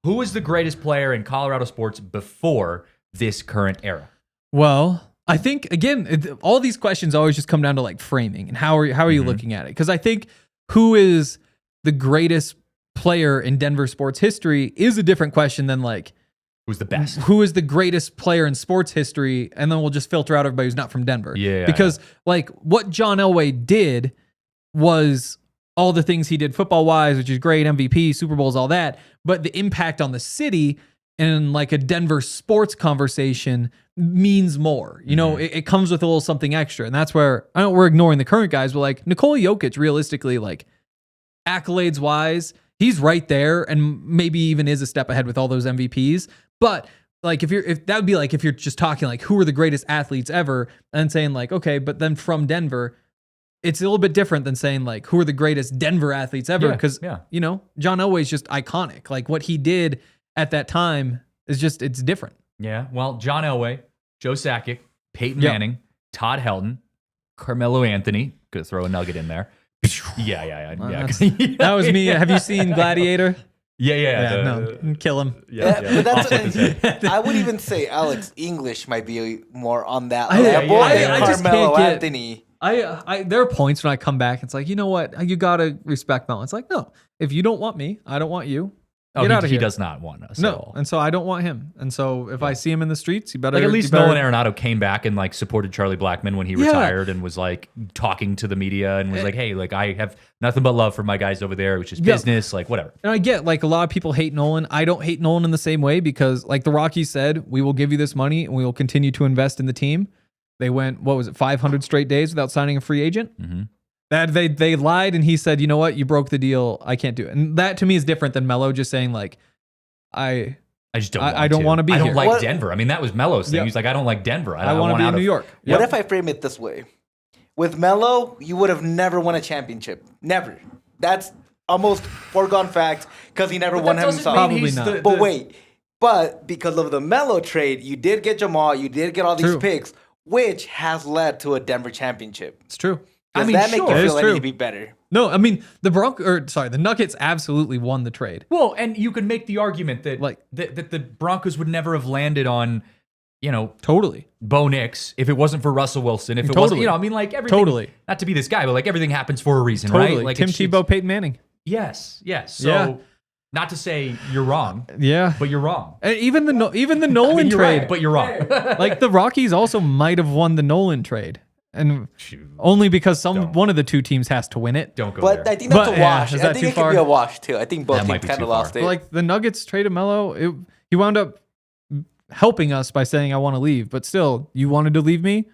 Who is the greatest player in Colorado sports before this current era? Well, I think again, all these questions always just come down to like framing and how are you looking at it? Because I think who is the greatest player in Denver sports history is a different question than like who's the best? Who is the greatest player in sports history? And then we'll just filter out everybody who's not from Denver. Yeah. Because like what John Elway did was all the things he did football wise, which is great, MVP, Super Bowls, all that. But the impact on the city and like a Denver sports conversation means more. You know, it comes with a little something extra. And that's where I know we're ignoring the current guys, but like Nikola Jokic, realistically, like accolades wise, he's right there and maybe even is a step ahead with all those MVPs. But like if that would be like if you're just talking like who are the greatest athletes ever and saying like, okay, but then from Denver, it's a little bit different than saying like who are the greatest Denver athletes ever. Because you know, John Elway's just iconic. Like what he did at that time is just it's different. Yeah. Well, John Elway, Joe Sakic, Peyton Manning, Todd Helton, Carmelo Anthony. Gonna throw a nugget in there. Yeah. That was me. Have you seen Gladiator? Yeah. No, kill him. But that's I would even say Alex English might be more on that level than just Carmelo can't get- Anthony. There are points when I come back. It's like, you know what? You gotta respect Mel. It's like, no, if you don't want me, I don't want you. Get out of he here. does not want us. No, at all. and so I don't want him. And so if I see him in the streets, you better Like at least you better- Nolan Arenado came back and like supported Charlie Blackmon when he retired and was like talking to the media and was like, hey, like I have nothing but love for my guys over there, which is business, like whatever. And I get like a lot of people hate Nolan. I don't hate Nolan in the same way because like the Rockies said, we will give you this money and we will continue to invest in the team. They went, 500 straight days without signing a free agent? Mm-hmm. That they lied and he said, you know what? You broke the deal. I can't do it. And that to me is different than Melo just saying like, I just don't. I don't want to be here. I here. don't like Denver. I mean, that was Melo's thing. Yeah. He's like, I don't like Denver. I want to be in New York. What if I frame it this way? With Melo, you would have never won a championship. Never. That's almost foregone fact because he never won himself. Probably not. But wait. But because of the Melo trade, you did get Jamal, you did get all these picks, which has led to a Denver championship. It's true. Does that make you feel like he'd be better? No, I mean the Nuggets absolutely won the trade. Well, and you can make the argument that that the Broncos would never have landed on, Totally. Bo Nix if it wasn't for Russell Wilson. If it wasn't, I mean, like everything. Totally. Not to be this guy, but like everything happens for a reason, Totally. right? Like Tim Tebow, Peyton Manning. Yes. So, not to say you're wrong. Yeah, but you're wrong. And even the Nolan you're trade, right, but you're wrong. Like the Rockies also might have won the Nolan trade. And only because one of the two teams has to win it. Don't go there. But I think that's a wash. I think it could be a wash too. I think both teams kind of lost it. But like the Nuggets traded Melo, he wound up helping us by saying I want to leave. But still, you wanted to leave me?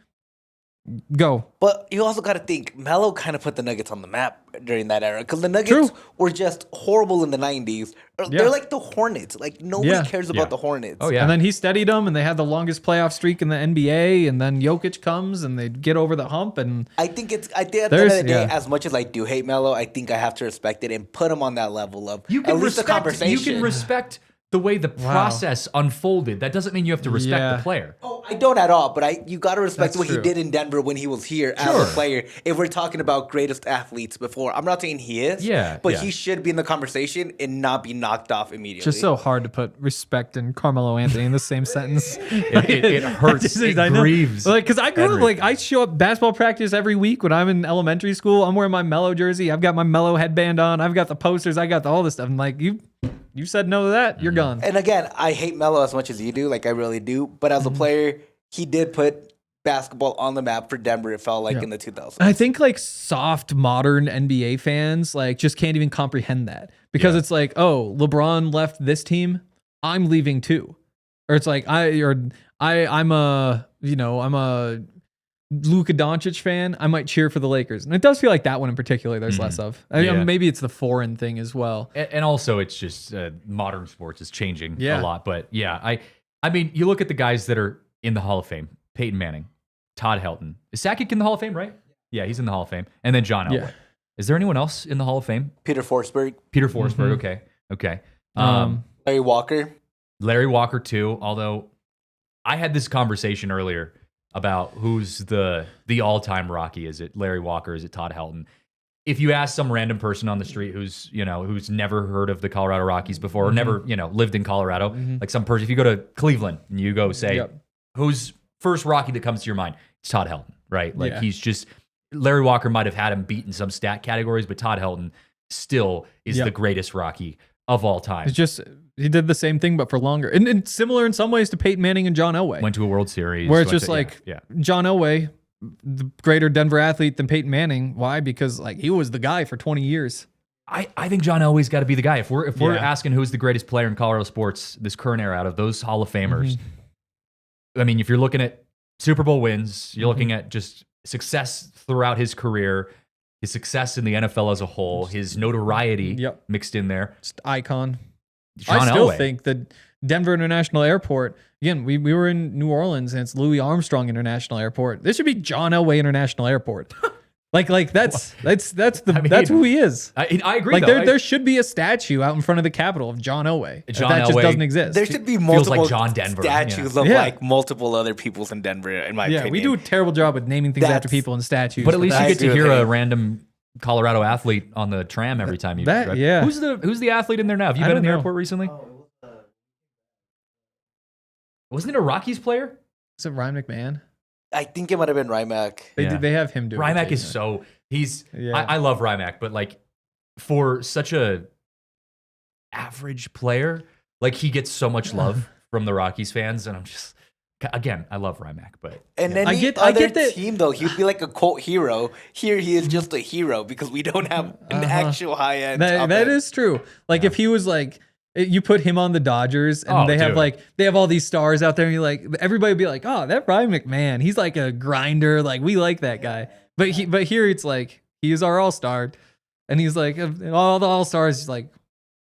Go. But you also got to think, Melo kind of put the Nuggets on the map during that era because the Nuggets were just horrible in the 90s. They're like the Hornets. Like nobody cares about the Hornets. Oh, yeah. And then he steadied them and they had the longest playoff streak in the NBA. And then Jokic comes and they get over the hump. And I think at the end of the day, as much as I do hate Melo, I think I have to respect it and put him on that level of at least the conversation. You can respect the way the process unfolded. That doesn't mean you have to respect the player. Oh, I don't at all, but you got to respect what he did in Denver when he was here as a player. If we're talking about greatest athletes before, I'm not saying he is, but he should be in the conversation and not be knocked off immediately. It's just so hard to put respect and Carmelo Anthony in the same sentence. It hurts. It grieves. Like, because I grew up, like, I show up basketball practice every week when I'm in elementary school. I'm wearing my Melo jersey. I've got my Melo headband on. I've got the posters. I got all this stuff. I'm like, you said no to that, you're gone. And again, I hate Melo as much as you do. Like, I really do. But as a player, he did put basketball on the map for Denver, it felt like, in the 2000s. I think, like, soft, modern NBA fans, like, just can't even comprehend that. Because it's like, oh, LeBron left this team, I'm leaving too. Or it's like, I'm a Luka Doncic fan, I might cheer for the Lakers. And it does feel like that one in particular there's less of. I mean, maybe it's the foreign thing as well. And also it's just modern sports is changing a lot. But I mean, you look at the guys that are in the Hall of Fame. Peyton Manning, Todd Helton. Is Sakic in the Hall of Fame, right? Yeah, he's in the Hall of Fame. And then John Elway. Yeah. Is there anyone else in the Hall of Fame? Peter Forsberg. Okay. Larry Walker too, although I had this conversation earlier about who's the all-time Rocky. Is it Larry Walker? Is it Todd Helton? If you ask some random person on the street who's never heard of the Colorado Rockies before or never, lived in Colorado, like some person, if you go to Cleveland and you go say, who's first Rocky that comes to your mind? It's Todd Helton, right? Like he's just, Larry Walker might have had him beat in some stat categories, but Todd Helton still is the greatest Rocky of all time. It's just, he did the same thing, but for longer. And similar in some ways to Peyton Manning and John Elway. Went to a World Series. Where it's just John Elway, the greater Denver athlete than Peyton Manning. Why? Because like he was the guy for 20 years. I think John Elway's got to be the guy. If we're asking who's the greatest player in Colorado sports this current era out of those Hall of Famers, I mean, if you're looking at Super Bowl wins, you're looking at just success throughout his career, his success in the NFL as a whole, his notoriety mixed in there. Just icon. John I still Elway. think that Denver International Airport, again, we were in New Orleans and it's Louis Armstrong International Airport. This should be John Elway International Airport. Like that's I mean, that's who he is. I agree. Like though. there should be a statue out in front of the Capitol of John Elway. John that just Elway. doesn't exist. There should be Feels multiple like John Denver, statues yeah. of Yeah. like multiple other peoples in Denver, in my opinion. we do a terrible job with naming things after That's- people and statues. But at least you I get to agree hear with a him. random Colorado athlete on the tram every time you drive. yeah. Who's the athlete in there now? Have you I been in the don't know. airport recently? Wasn't it a Rockies player? is it Ryan McMahon? I think it might have been Rymack. They have him do it. Rymack is occasionally. so I love Rymack, but like for such a average player, like he gets so much love from the Rockies fans, and I'm just again, I love Rymack, but And yeah. any I other get that- team, though, he'd be like a cult hero. Here, he is just a hero because we don't have an actual high end. That is true. Like if he was like, you put him on the Dodgers and Oh, they have dude. they have all these stars out there and you're like, everybody would be like, oh, that Ryan McMahon, he's like a grinder. Like we like that guy. But here it's like, he is our all-star. And he's like, of all the all-stars, he's like,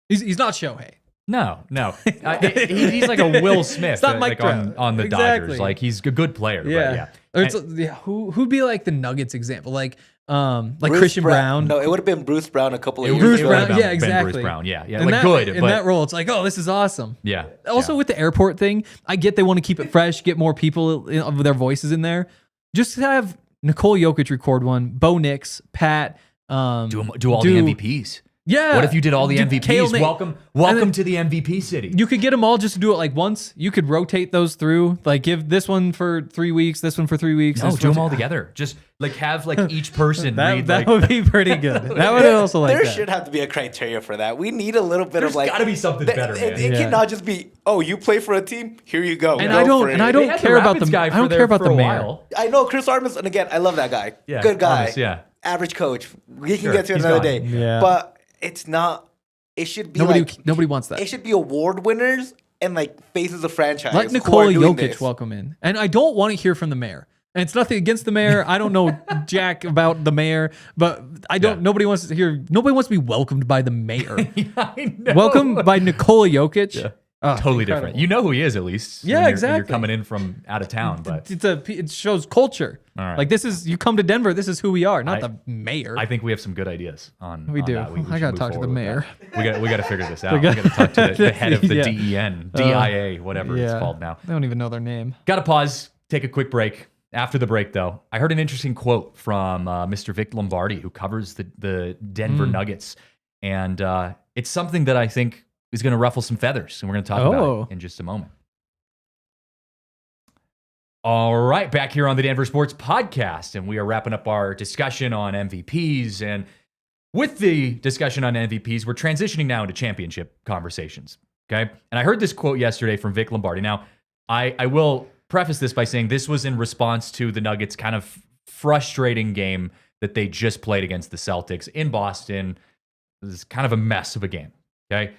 he's not Shohei. No. He's like a Will Smith It's not Mike like Trout. on the Exactly. Dodgers. Like he's a good player. But yeah. Or it's, who'd be like the Nuggets example? Like Bruce Christian Brown. No, it would have been Bruce Brown a couple of years Bruce ago. Brown, been yeah, exactly. Bruce Brown, yeah. In Like that, good, in but that role, it's like, oh, this is awesome. yeah. Also, yeah. with the airport thing, I get they want to keep it fresh, get more people of their voices in there. Just have Nikola Jokic record one, Bo Nix, Pat. do all the MVPs. Yeah. What if you did all the Kale MVPs? Nate. Welcome then- to the MVP city. You could get them all just to do it like once. You could rotate those through, like give this one for 3 weeks, this one for 3 weeks. No, this do one them all for- together. Just like have like each person read That like. would be pretty good. That would also like There that. should have to be a criteria for that. We need a little bit There's of like. gotta be something better, man. It Yeah. cannot just be, oh, you play for a team, here you go. And go I for don't it. and I They don't had the care about Rapids the guy I for don't there care about for the a mayor. while. I know Chris Armas, and again, I love that guy. Yeah, Good guy. Armas, yeah. Average coach. We can Sure, get to it he's another gone. day. Yeah. But it's not. It should be like. Nobody wants that. It should be award winners and like faces of franchise. Let who Nikola are doing Jokic this. welcome in. And I don't want to hear from the mayor. And it's nothing against the mayor. I don't know jack about the mayor, but I don't. Yeah. Nobody wants to hear. Nobody wants to be welcomed by the mayor. I know. Welcomed by Nikola Jokic. Yeah. Oh, Totally incredible. different. You know who he is at least. Yeah, when you're exactly. coming in from out of town, but It shows culture. All right. Like this is you come to Denver. This is who we are, not I- the mayor. I think we have some good ideas on. We on do. that. We I should gotta move talk to the forward with mayor. that. We got to figure this out. We got- got to talk to the head of the Yeah. DEN, DIA, whatever it's called now. I don't even know their name. Got to pause, take a quick break. After the break, though, I heard an interesting quote from Mr. Vic Lombardi, who covers the Denver Nuggets. And it's something that I think is going to ruffle some feathers. And we're going to talk about it in just a moment. All right, back here on the Denver Sports Podcast. And we are wrapping up our discussion on MVPs. And with the discussion on MVPs, we're transitioning now into championship conversations. Okay. And I heard this quote yesterday from Vic Lombardi. Now, I will preface this by saying this was in response to the Nuggets' kind of frustrating game that they just played against the Celtics in Boston. It was kind of a mess of a game. Okay.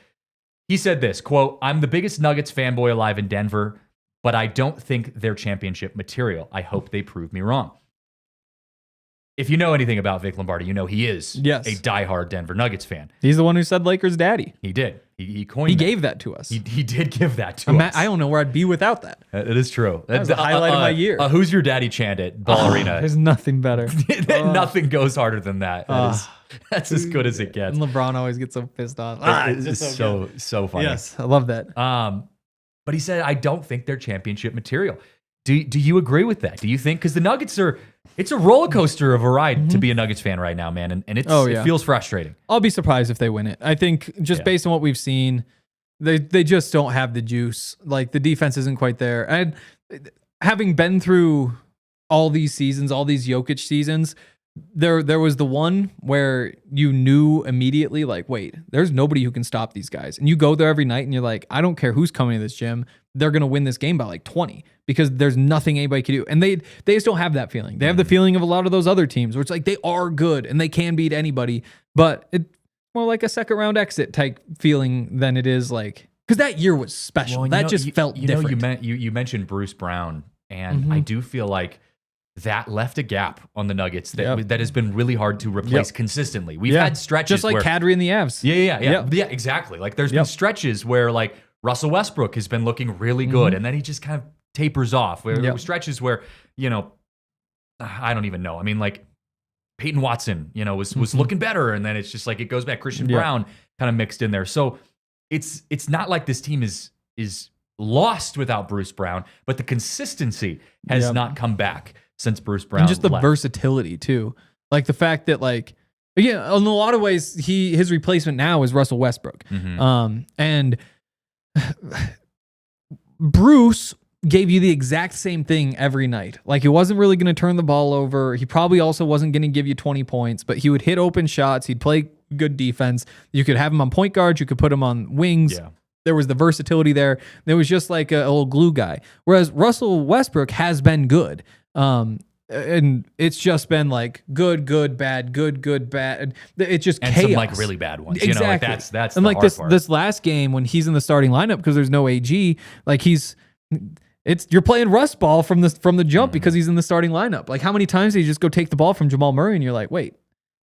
He said this, quote, "I'm the biggest Nuggets fanboy alive in Denver, but I don't think they're championship material. I hope they prove me wrong." If you know anything about Vic Lombardi, you know he is a diehard Denver Nuggets fan. He's the one who said Lakers daddy. He did. He coined He that. gave that to us. He did give that to us. I don't know where I'd be without that. It is true. That was the highlight of my year. Who's your daddy chant at Ball Arena? There's nothing better. Nothing goes harder than that. That's as good as it gets. And LeBron always gets so pissed off. It's just so funny. Yes, I love that. But he said, I don't think they're championship material. Do you agree with that? Do you think, because the Nuggets it's a roller coaster of a ride to be a Nuggets fan right now, man, and it feels frustrating. I'll be surprised if they win it. I think just based on what we've seen, they just don't have the juice. Like the defense isn't quite there. And having been through all these seasons, all these Jokic seasons, there was the one where you knew immediately, like, wait, there's nobody who can stop these guys. And you go there every night and you're like, I don't care who's coming to this gym. They're going to win this game by like 20 because there's nothing anybody can do. And they just don't have that feeling. They have the feeling of a lot of those other teams where it's like they are good and they can beat anybody, but it's more like a second round exit type feeling than it is like, because that year was special. Well, that felt different. You mentioned Bruce Brown, and I do feel like that left a gap on the Nuggets that has been really hard to replace consistently. We've had stretches just like where, Kadri and the Avs. Yeah, exactly. Like there's been stretches where like Russell Westbrook has been looking really good, and then he just kind of tapers off. Where there were stretches where, I don't even know. I mean, like Peyton Watson, was looking better, and then it's just like it goes back. Christian Brown kind of mixed in there. So it's not like this team is lost without Bruce Brown, but the consistency has not come back since Bruce Brown and just the left. versatility too. Like the fact that in a lot of ways his replacement now is Russell Westbrook. And Bruce gave you the exact same thing every night. Like he wasn't really going to turn the ball over. He probably also wasn't going to give you 20 points, but he would hit open shots. He'd play good defense. You could have him on point guard. You could put him on wings. Yeah. There was the versatility there. There was just like a little glue guy. Whereas Russell Westbrook has been good. And it's just been like good, bad, good, bad. It's just and chaos. Some like really bad ones. Exactly. That's and the like hard part. This last game when he's in the starting lineup because there's no AG, like you're playing rust ball from the jump because he's in the starting lineup. Like how many times do you just go take the ball from Jamal Murray and you're like, wait,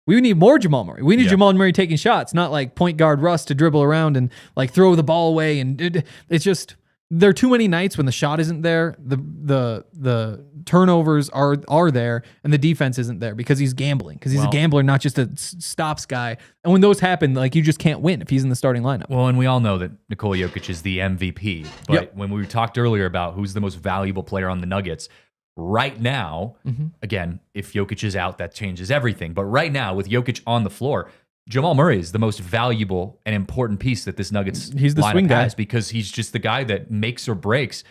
we need more Jamal Murray. We need Jamal Murray taking shots, not like point guard Russ to dribble around and like throw the ball away. And it's just there are too many nights when the shot isn't there, the turnovers are there, and the defense isn't there because he's gambling. Because he's a gambler, not just a stops guy. And when those happen, like you just can't win if he's in the starting lineup. Well, and we all know that Nikola Jokic is the MVP. But when we talked earlier about who's the most valuable player on the Nuggets, right now, again, if Jokic is out, that changes everything. But right now, with Jokic on the floor, Jamal Murray is the most valuable and important piece that this Nuggets he's the swing guy has because he's just the guy that makes or breaks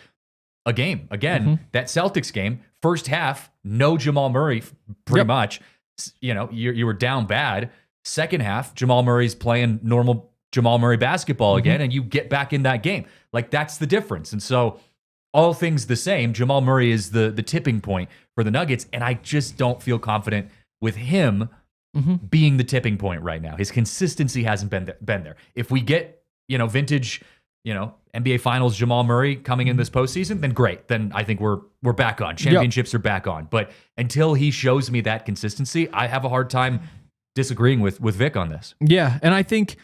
a game. Again, that Celtics game, first half, no Jamal Murray, pretty much. You were down bad. Second half, Jamal Murray's playing normal Jamal Murray basketball again, and you get back in that game. Like that's the difference. And so, all things the same, Jamal Murray is the tipping point for the Nuggets, and I just don't feel confident with him being the tipping point right now. His consistency hasn't been there. If we get, vintage, NBA Finals Jamal Murray coming in this postseason, then great. Then I think we're back on. Championships are back on. But until he shows me that consistency, I have a hard time disagreeing with Vic on this. Yeah, and I think,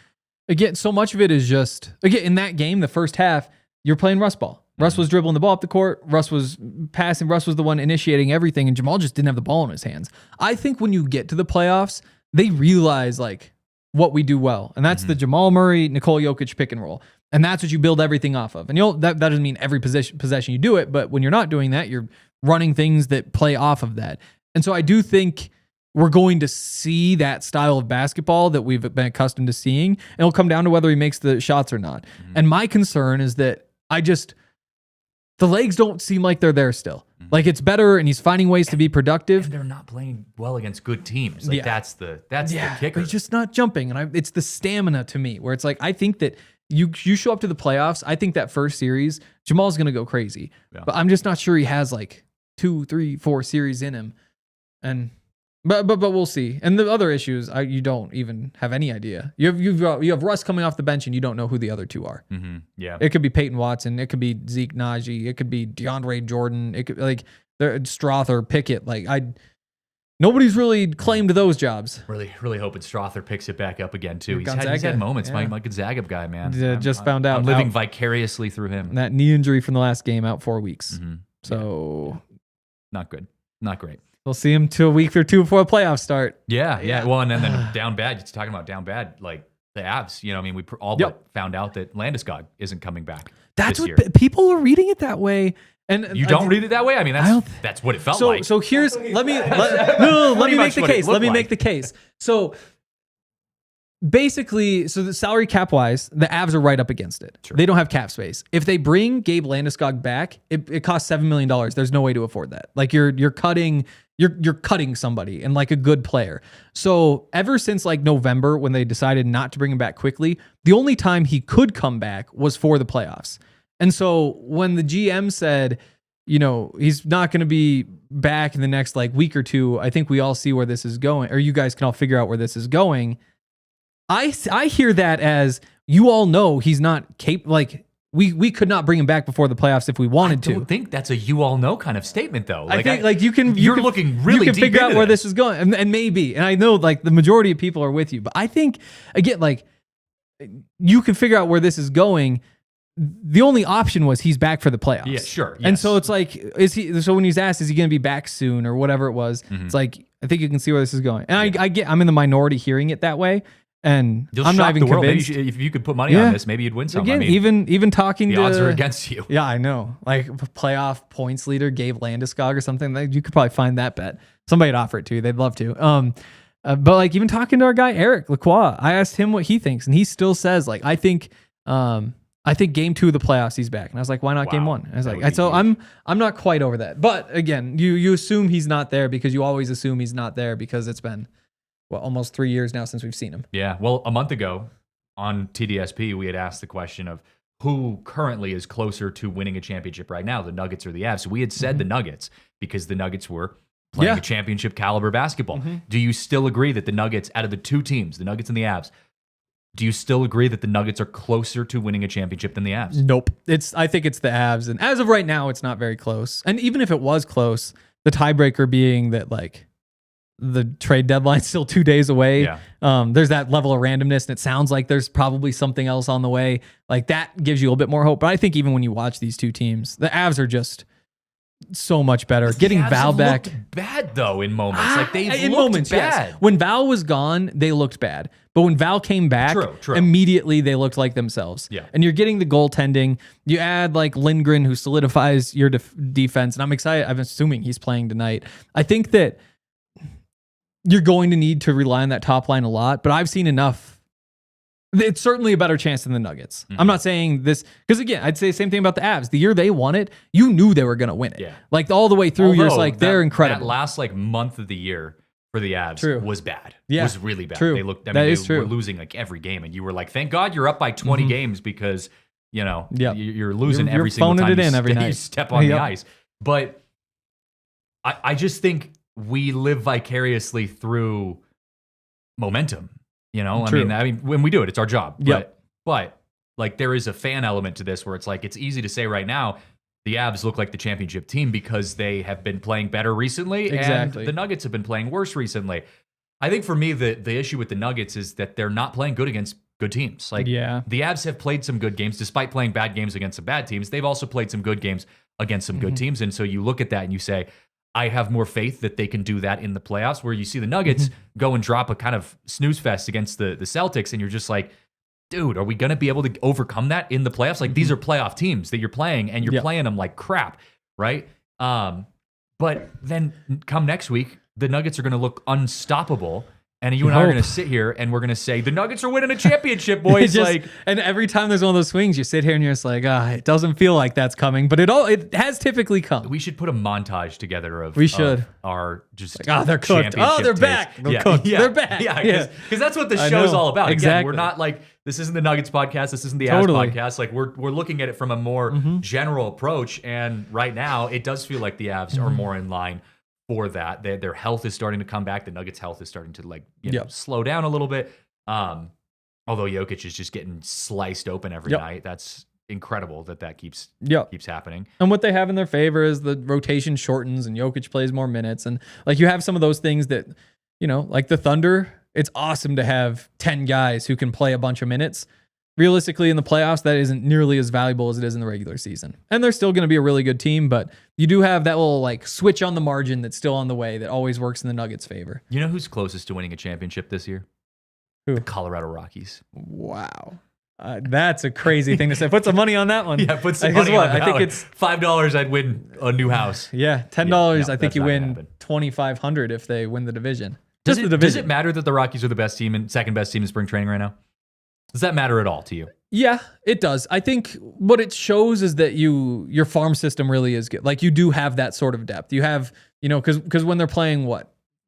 again, so much of it is just, again, in that game, the first half, you're playing Russ ball. Russ was dribbling the ball up the court. Russ was passing. Russ was the one initiating everything, and Jamal just didn't have the ball in his hands. I think when you get to the playoffs, they realize like what we do well, and that's the Jamal Murray, Nikola Jokic pick and roll, and that's what you build everything off of. And that doesn't mean every possession you do it, but when you're not doing that, you're running things that play off of that. And so I do think we're going to see that style of basketball that we've been accustomed to seeing, and it'll come down to whether he makes the shots or not. And my concern is that the legs don't seem like they're there still. Like it's better, and he's finding ways to be productive. And they're not playing well against good teams. Like that's the kicker. But he's just not jumping, and it's the stamina to me where it's like I think that you show up to the playoffs. I think that first series Jamal's gonna go crazy, but I'm just not sure he has like 2, 3, 4 series in him, and. But we'll see. And the other issues, you don't even have any idea. You have Russ coming off the bench, and you don't know who the other two are. Yeah, it could be Peyton Watson, it could be Zeke Naji, it could be DeAndre Jordan, it could like Strother, Pickett. Like nobody's really claimed those jobs. Really hoping Strother picks it back up again too. He's had moments. My Gonzaga guy, man. Found out. I'm living vicariously through him. That knee injury from the last game, out 4 weeks. So not good, not great. We'll see him to a week or two before the playoffs start. Yeah. Well, and then down bad. You're talking about down bad, like the Avs. We all but found out that Landeskog isn't coming back. That's this what year. People are reading it that way. And you don't read it that way. I mean, that's what it felt like. So here's let me make the case. Let me make the case. So basically, the salary cap wise, the Avs are right up against it. Sure. They don't have cap space. If they bring Gabe Landeskog back, it costs $7 million. There's no way to afford that. Like you're cutting somebody and like a good player. So ever since like November, when they decided not to bring him back quickly, the only time he could come back was for the playoffs. And so when the GM said, he's not going to be back in the next like week or two, I think we all see where this is going, or you guys can all figure out where this is going. I hear that as you all know he's not capable. Like we could not bring him back before the playoffs if we wanted to. I don't think that's a you all know kind of statement though. Like, I think you're looking really you can deep figure out into where this is going, and maybe. And I know like the majority of people are with you, but I think again like you can figure out where this is going. the only option was he's back for the playoffs. Yeah, sure. And so it's like, so when he's asked, is he going to be back soon or whatever it was, it's like, I think you can see where this is going. And I'm in the minority hearing it that way. And You'll I'm not shock even the world. convinced. Maybe if you could put money on this, maybe you'd win some. Again, I mean, even talking the to odds are against you. Yeah, I know. Like playoff points leader Gabe Landeskog or something. Like, you could probably find that bet. Somebody'd offer it to you. They'd love to. But like even talking to our guy Eric Lacroix, I asked him what he thinks, and he still says like I think game 2 of the playoffs he's back, and I was like, why not game 1? I was like, so huge. I'm not quite over that. But again, you assume he's not there because you always assume he's not there because it's been almost 3 years now since we've seen him. Yeah. Well, a month ago on TDSP, we had asked the question of who currently is closer to winning a championship right now, the Nuggets or the Avs. So we had said the Nuggets because the Nuggets were playing a championship caliber basketball. Do you still agree that the Nuggets, out of the two teams, the Nuggets and the Avs, do you still agree that the Nuggets are closer to winning a championship than the Avs? Nope. I think it's the Avs. And as of right now, it's not very close. And even if it was close, the tiebreaker being that like the trade deadline's still 2 days away. Yeah. There's that level of randomness, and it sounds like there's probably something else on the way. Like that gives you a little bit more hope. But I think even when you watch these two teams, the Avs are just so much better. Getting Val back, bad though in moments. Like they in looked moments, bad. yes. When Val was gone, they looked bad. But when Val came back, True. immediately they looked like themselves. Yeah. And you're getting the goaltending. You add like Lindgren, who solidifies your defense, and I'm excited. I'm assuming he's playing tonight. I think that you're going to need to rely on that top line a lot, but I've seen enough. It's certainly a better chance than the Nuggets. I'm not saying this because again, I'd say the same thing about the Avs. The year they won it, you knew they were going to win it. Yeah. Like all the way through, you're just like, they're incredible. That last like month of the year for the Avs was bad. Yeah. Was really bad. True. They looked. True. Were losing like every game, and you were like, thank God you're up by 20 games because you're losing every single time you step on the ice. But I just think we live vicariously through momentum. I mean, when we do it, it's our job. But like there is a fan element to this where it's like it's easy to say right now the Avs look like the championship team because they have been playing better recently, and the Nuggets have been playing worse recently. I think for me the issue with the Nuggets is that they're not playing good against good teams. Like the Avs have played some good games despite playing bad games against some bad teams. They've also played some good games against some good teams, and so you look at that and you say, I have more faith that they can do that in the playoffs, where you see the Nuggets go and drop a kind of snooze fest against the Celtics, and you're just like, dude, are we going to be able to overcome that in the playoffs? Like, these are playoff teams that you're playing, and you're playing them like crap, right? But then come next week, the Nuggets are going to look unstoppable, and you and I are going to sit here, and we're going to say, the Nuggets are winning a championship, boys. And every time there's one of those swings, you sit here and you're just like, it doesn't feel like that's coming, but it has typically come. We should put a montage together of our just they're cooked. Oh, they're back. They're cooked. They're back. Yeah, because that's what the show's all about. Exactly. Again, we're not like, this isn't the Nuggets podcast, this isn't the Avs podcast. Like we're looking at it from a more general approach, and right now it does feel like the Avs are more in line for that. Their health is starting to come back. The Nuggets' health is starting to slow down a little bit. Although Jokic is just getting sliced open every night. That's incredible that keeps happening. And what they have in their favor is the rotation shortens and Jokic plays more minutes. And like you have some of those things that, like the Thunder, it's awesome to have 10 guys who can play a bunch of minutes. Realistically, in the playoffs, that isn't nearly as valuable as it is in the regular season. And they're still going to be a really good team, but you do have that little like switch on the margin that's still on the way that always works in the Nuggets' favor. You know who's closest to winning a championship this year? Who? The Colorado Rockies. Wow. That's a crazy thing to say. Put some money on that one. Yeah, put some money on that. I think it's $5 I'd win a new house. Yeah, $10 I think you win $2,500 if they win the division. Does it matter that the Rockies are the best team and second best team in spring training right now? Does that matter at all to you? Yeah, it does. I think what it shows is that your farm system really is good. Like you do have that sort of depth. You have, because when they're playing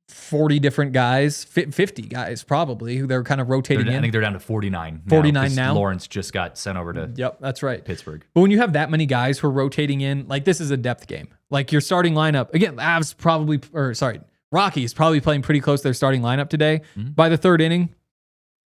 40 different guys, 50 guys probably, who they're kind of rotating in. I think they're down to 49. 49 now. Lawrence just got sent over to that's right. Pittsburgh. But when you have that many guys who are rotating in, like this is a depth game. Like your starting lineup, again, Rockies probably playing pretty close to their starting lineup today. By the third inning,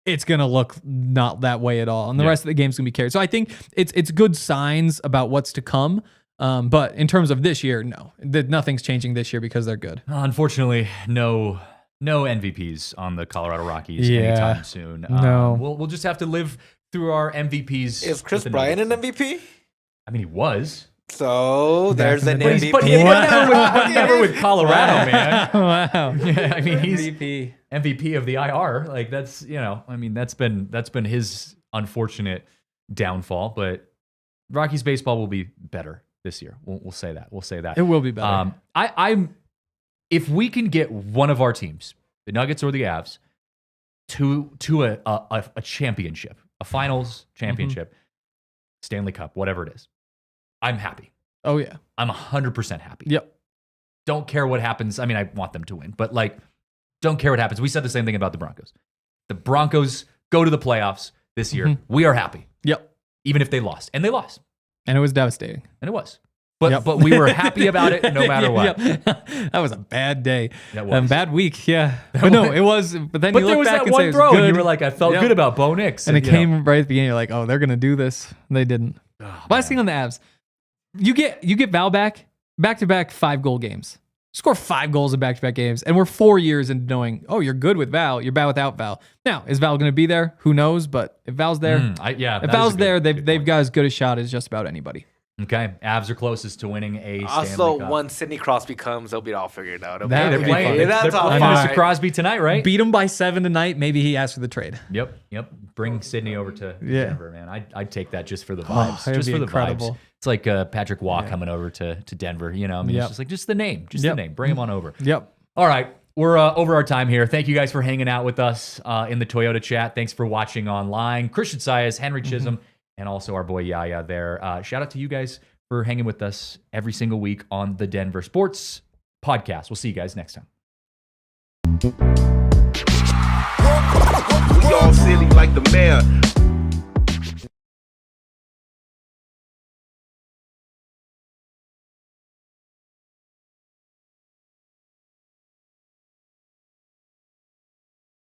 it's going to look not that way at all. And the rest of the game's going to be carried. So I think it's good signs about what's to come. But in terms of this year, no. Nothing's changing this year because they're good. Unfortunately, no MVPs on the Colorado Rockies anytime soon. No. We'll just have to live through our MVPs. Is Chris with the Bryant an Nuggets. MVP? I mean, he was. So there's an Definitely. MVP. But never with Colorado, man. Wow. Yeah, I mean, he's MVP. MVP of the IR. Like that's, I mean, that's been his unfortunate downfall. But Rockies baseball will be better this year. We'll say that. We'll say that. It will be better. I'm if we can get one of our teams, the Nuggets or the Avs, to a championship, a finals championship, Stanley Cup, whatever it is, I'm happy. Oh yeah. I'm 100% happy. Yep. Don't care what happens. I mean, I want them to win, but like, don't care what happens. We said the same thing about the Broncos. The Broncos go to the playoffs this year. We are happy. Yep. Even if they lost. And they lost. And it was devastating. And it was. But we were happy about it no matter what. Yep. That was a bad day. That was. Bad week, yeah. But no, it was. But then But you there look was back that and one say it was throw, good. and you were like, I felt good about Bo Nix. And it came right at the beginning. You're like, oh, they're going to do this. And they didn't. Last thing on the Avs. You get Val back-to-back 5-goal games. Score 5 goals in back-to-back games. And we're 4 years into knowing, oh, you're good with Val. You're bad without Val. Now, is Val going to be there? Who knows? But if Val's there, if Val's there, they've got as good a shot as just about anybody. Okay. Avs are closest to winning a Stanley Also, Cup. once Sidney Crosby comes, they'll be all figured out. That They're would be playing. fun. They're playing Mr. Crosby tonight, right? Beat him by 7 tonight. Maybe he asks for the trade. Yep. Bring Sydney over to Denver, man. I'd take that just for the vibes. That'd Just be for the incredible. vibes. It's like Patrick Waugh coming over to Denver. I mean, it's just like the name. The name. Bring him on over. Yep. All right. We're over our time here. Thank you guys for hanging out with us in the Toyota chat. Thanks for watching online. Christian Saez, Henry Chisholm, and also our boy Yaya there. Shout out to you guys for hanging with us every single week on the Denver Sports Podcast. We'll see you guys next time. We all silly like the mayor.